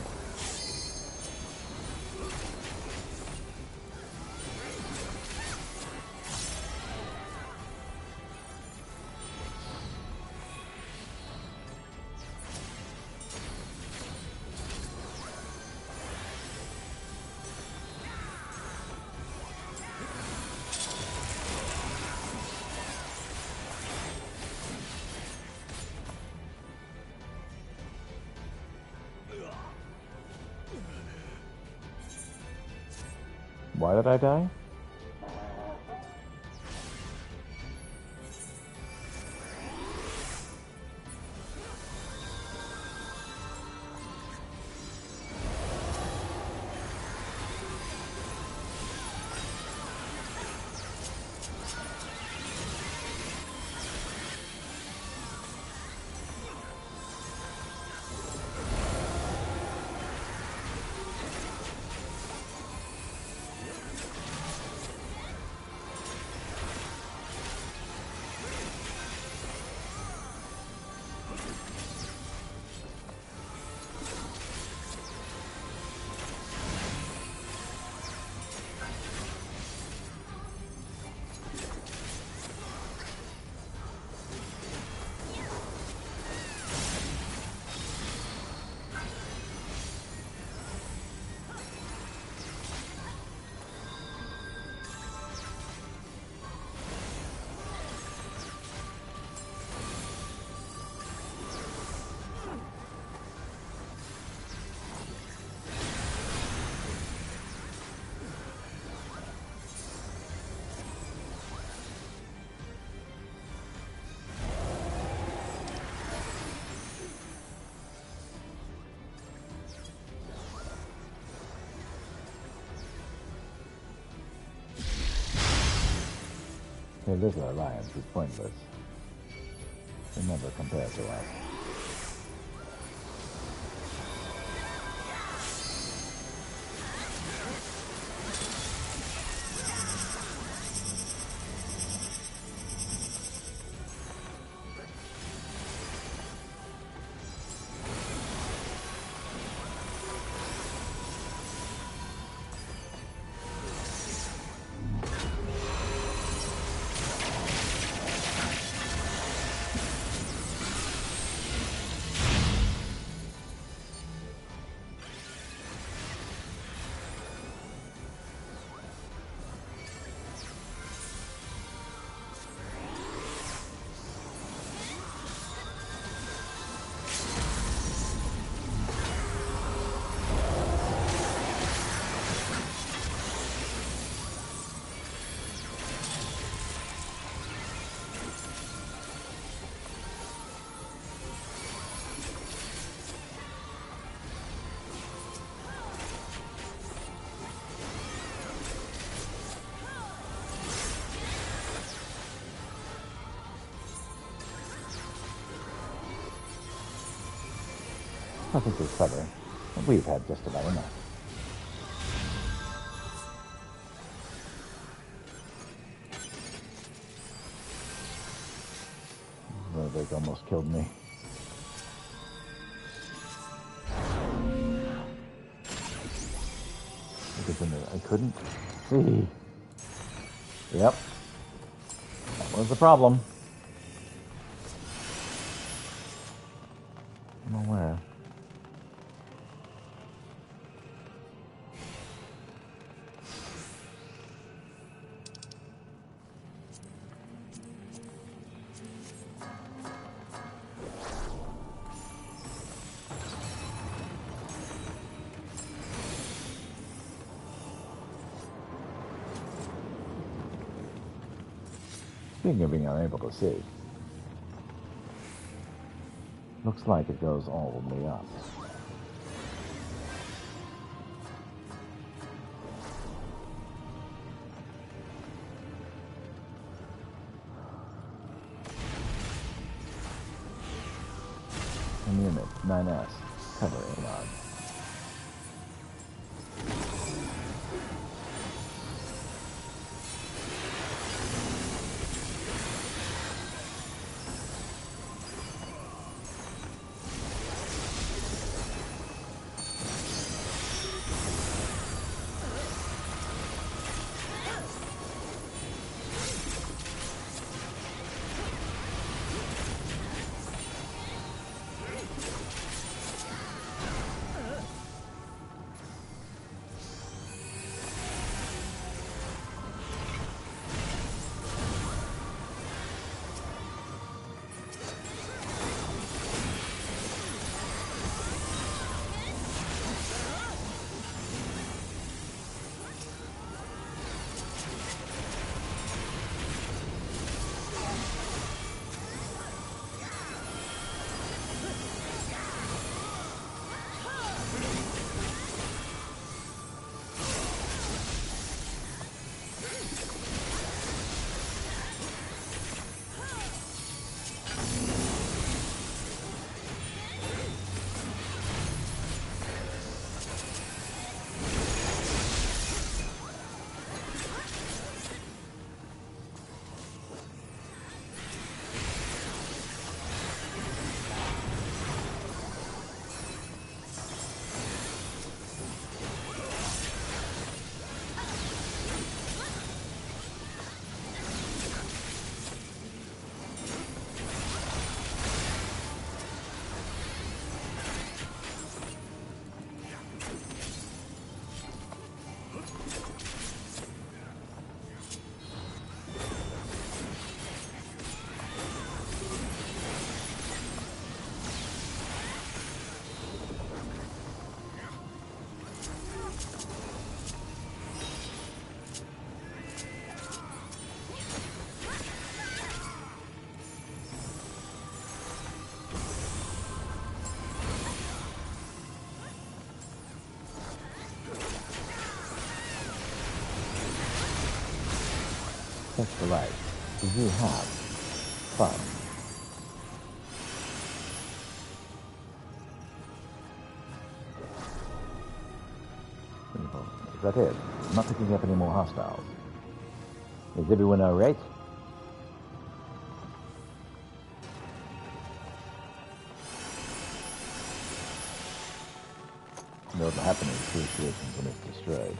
Why did I die? Hey, this alliance is pointless. They never compare to us. I think we've covered. We've had just about enough. They almost killed me. I couldn't see. Yep. That was the problem. I don't know where. Speaking of being unable to see, looks like it goes all the way up. And unit 9S, cover A-Log. touch the light. Did you have fun? Is that it? I'm not picking up any more hostiles. Is everyone all right? What will happen in situations when it's destroyed.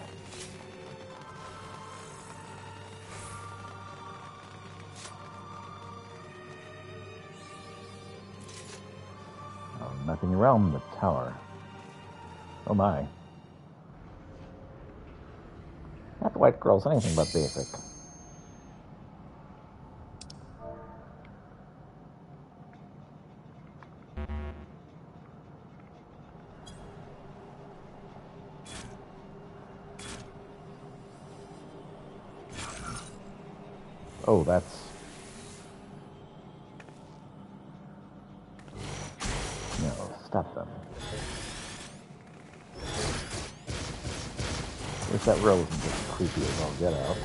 Oh, nothing around the tower. Oh my. That white girl's anything but basic. Oh, that's... No, stop them. I wish that row wasn't just creepy as all get out.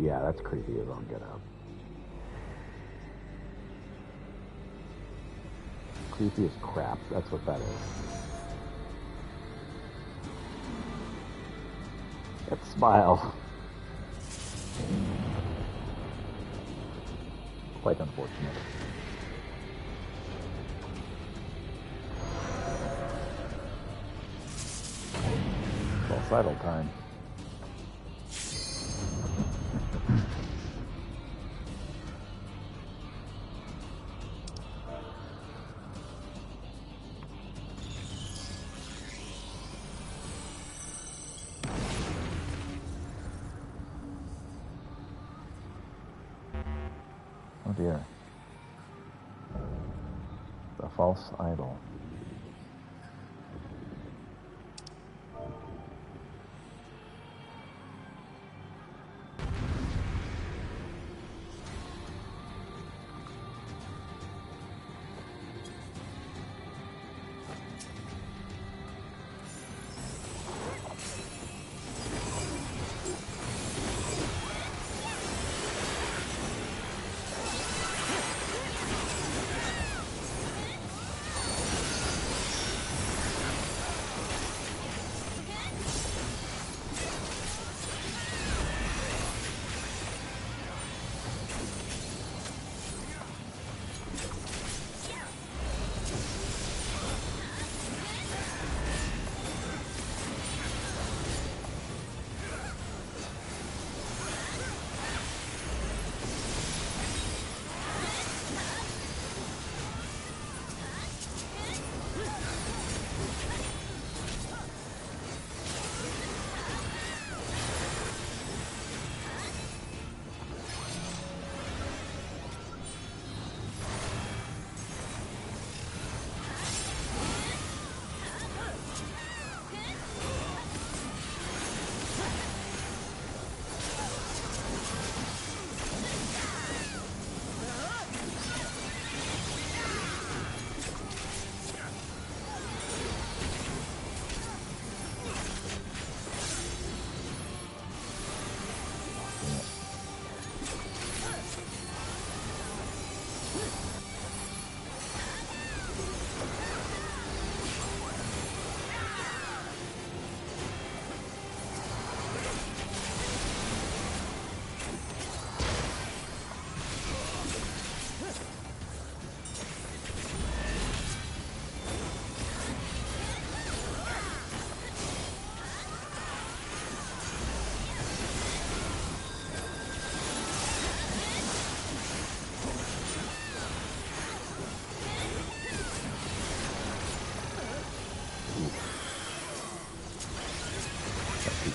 Yeah, that's creepy as all get out. Creepy as crap, that's what that is. That smile. Quite unfortunate. Suicidal time. Oh dear. The false idol.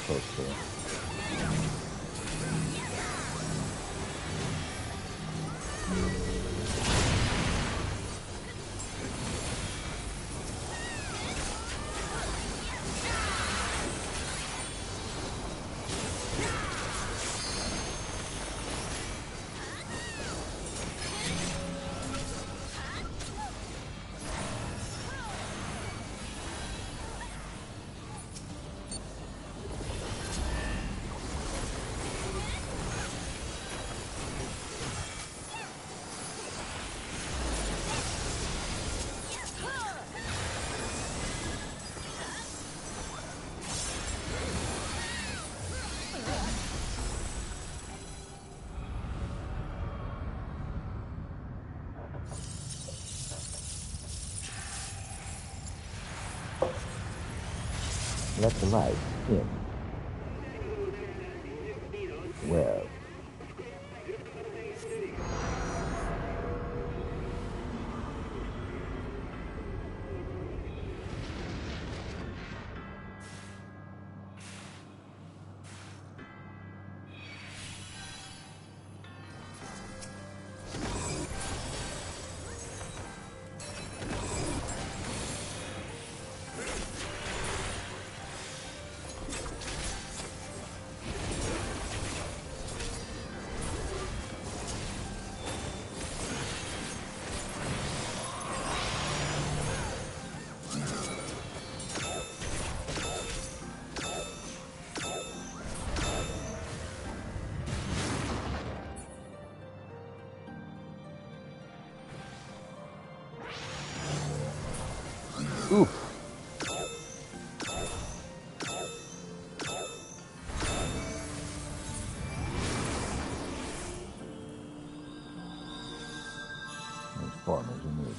Close to it. let the light in. Well, oof. Transformers removed.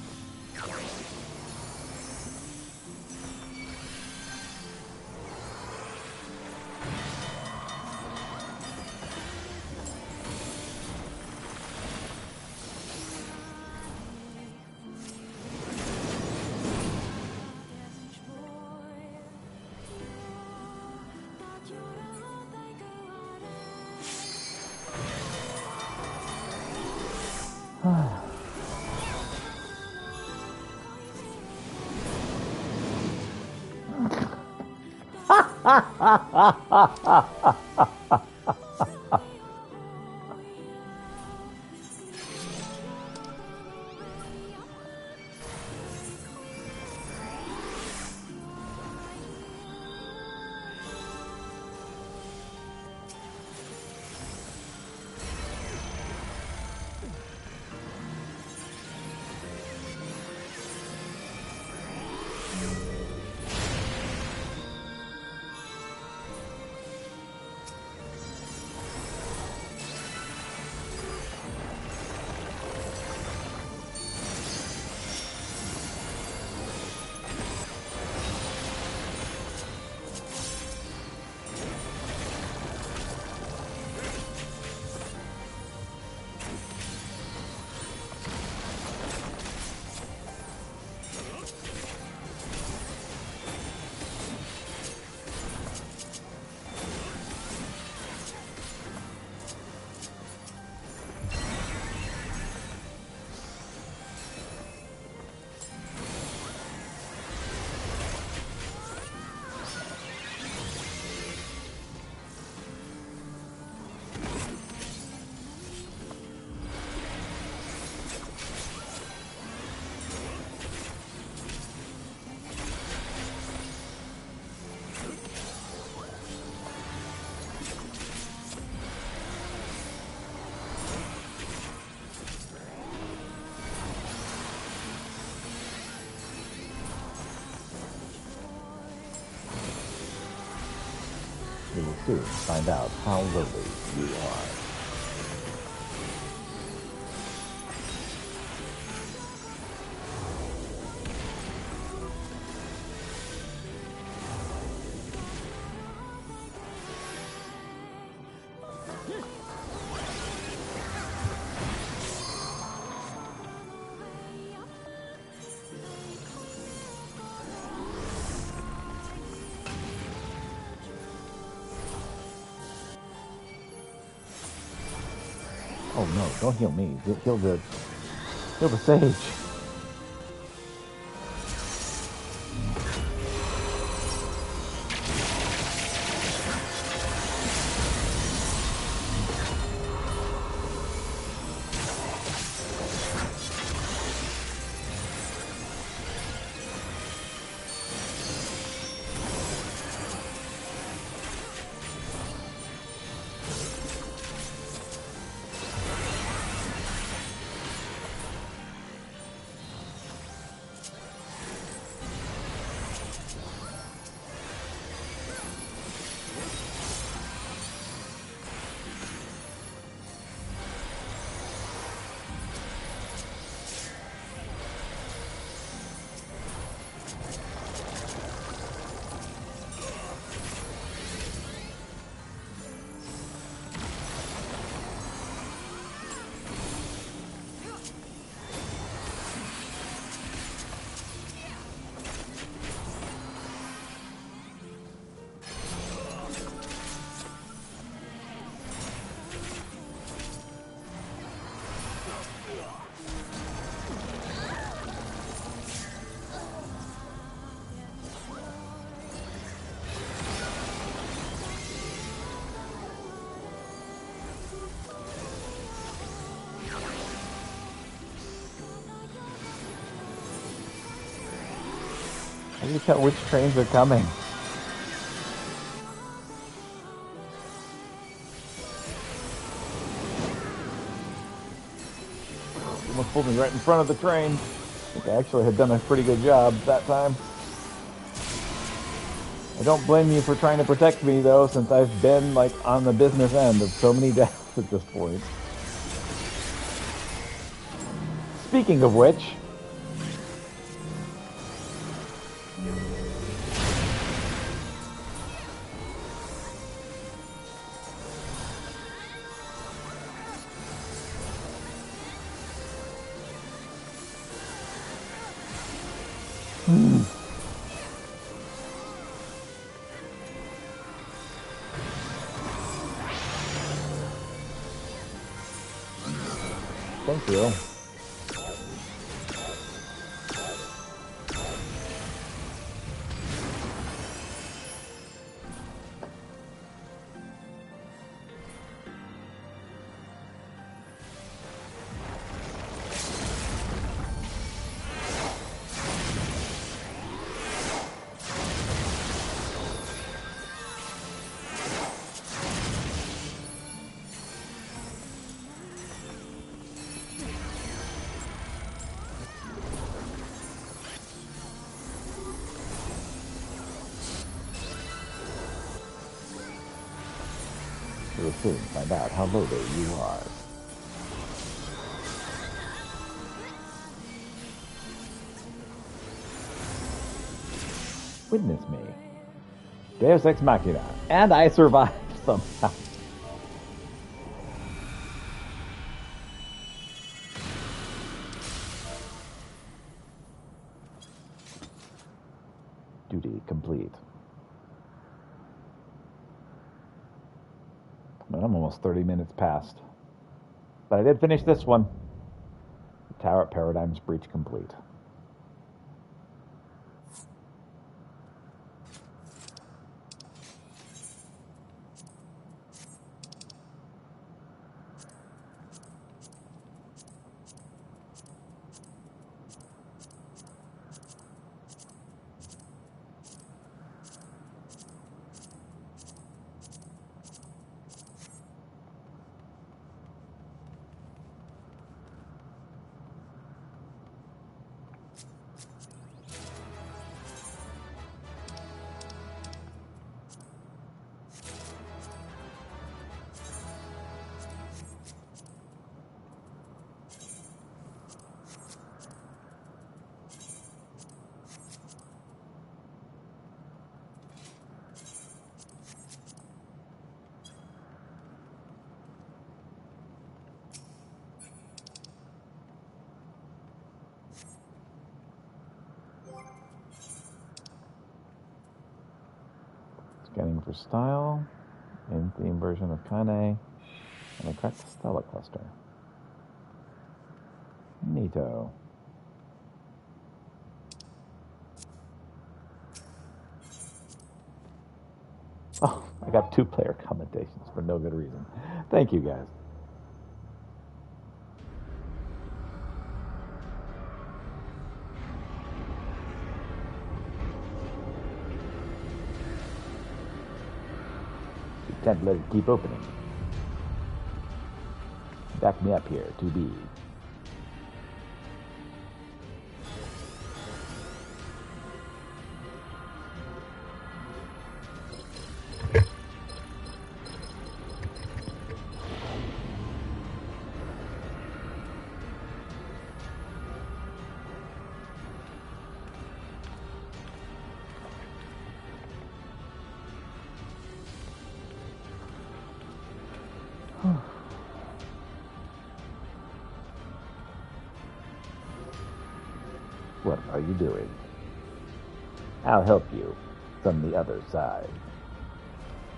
We will soon find out how lowly you are. Oh no, don't heal me. Heal the sage. do you tell which trains are coming? Almost pulled me right in front of the train. I think I actually had done a pretty good job that time. I don't blame you for trying to protect me, though, since I've been, like, on the business end of so many deaths at this point. Speaking of which... Thank you. We'll soon find out how low you are. Witness me. Deus Ex Machina. And I survived somehow. Duty complete. I'm almost 30 minutes past. But I did finish this one. The Tower Paradigm's Breach complete. Scanning for style, in theme version of Kane, and I cracked the Stella cluster. Neato. Oh, I got 2-player commentations for no good reason. Thank you, guys. Can't let it keep opening. Back me up here, 2B. What are you doing? I'll help you from the other side.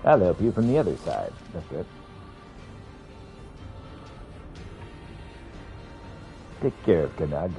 I'll help you from the other side. That's it. Take care of Kanag.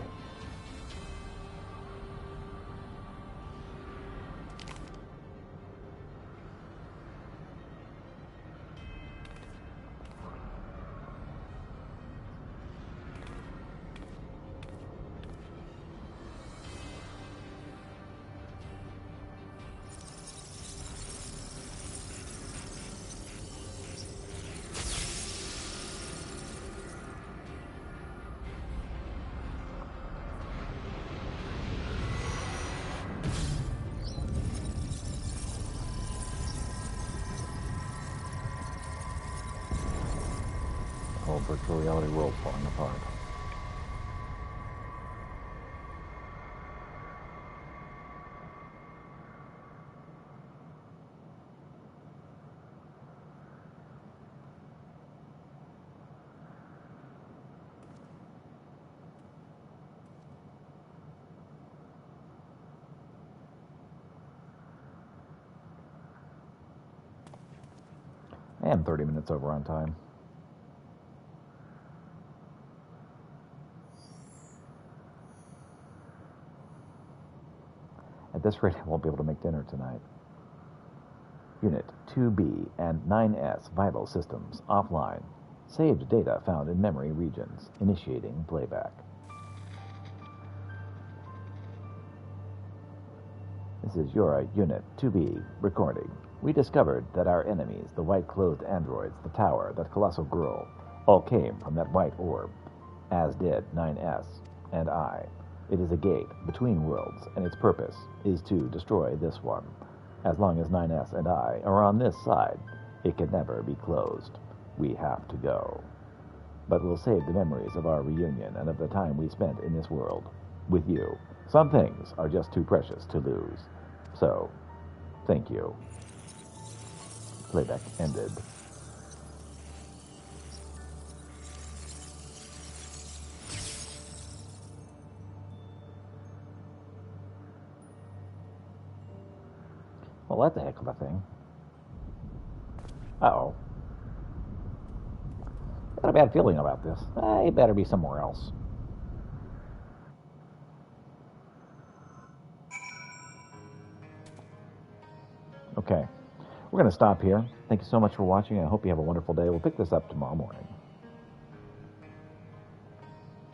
virtual reality world falling apart. I am 30 minutes over on time. At this rate, I won't be able to make dinner tonight. Unit 2B and 9S vital systems offline. Saved data found in memory regions. Initiating playback. This is your Unit 2B recording. We discovered that our enemies, the white-clothed androids, the tower, that colossal girl, all came from that white orb, as did 9S and I. It is a gate between worlds, and its purpose is to destroy this one. As long as 9S and I are on this side, it can never be closed. We have to go. But we'll save the memories of our reunion and of the time we spent in this world with you. Some things are just too precious to lose. So, thank you. Playback ended. Well, that's a heck of a thing. Uh-oh. Got a bad feeling about this. It better be somewhere else. Okay. We're going to stop here. Thank you so much for watching. I hope you have a wonderful day. We'll pick this up tomorrow morning.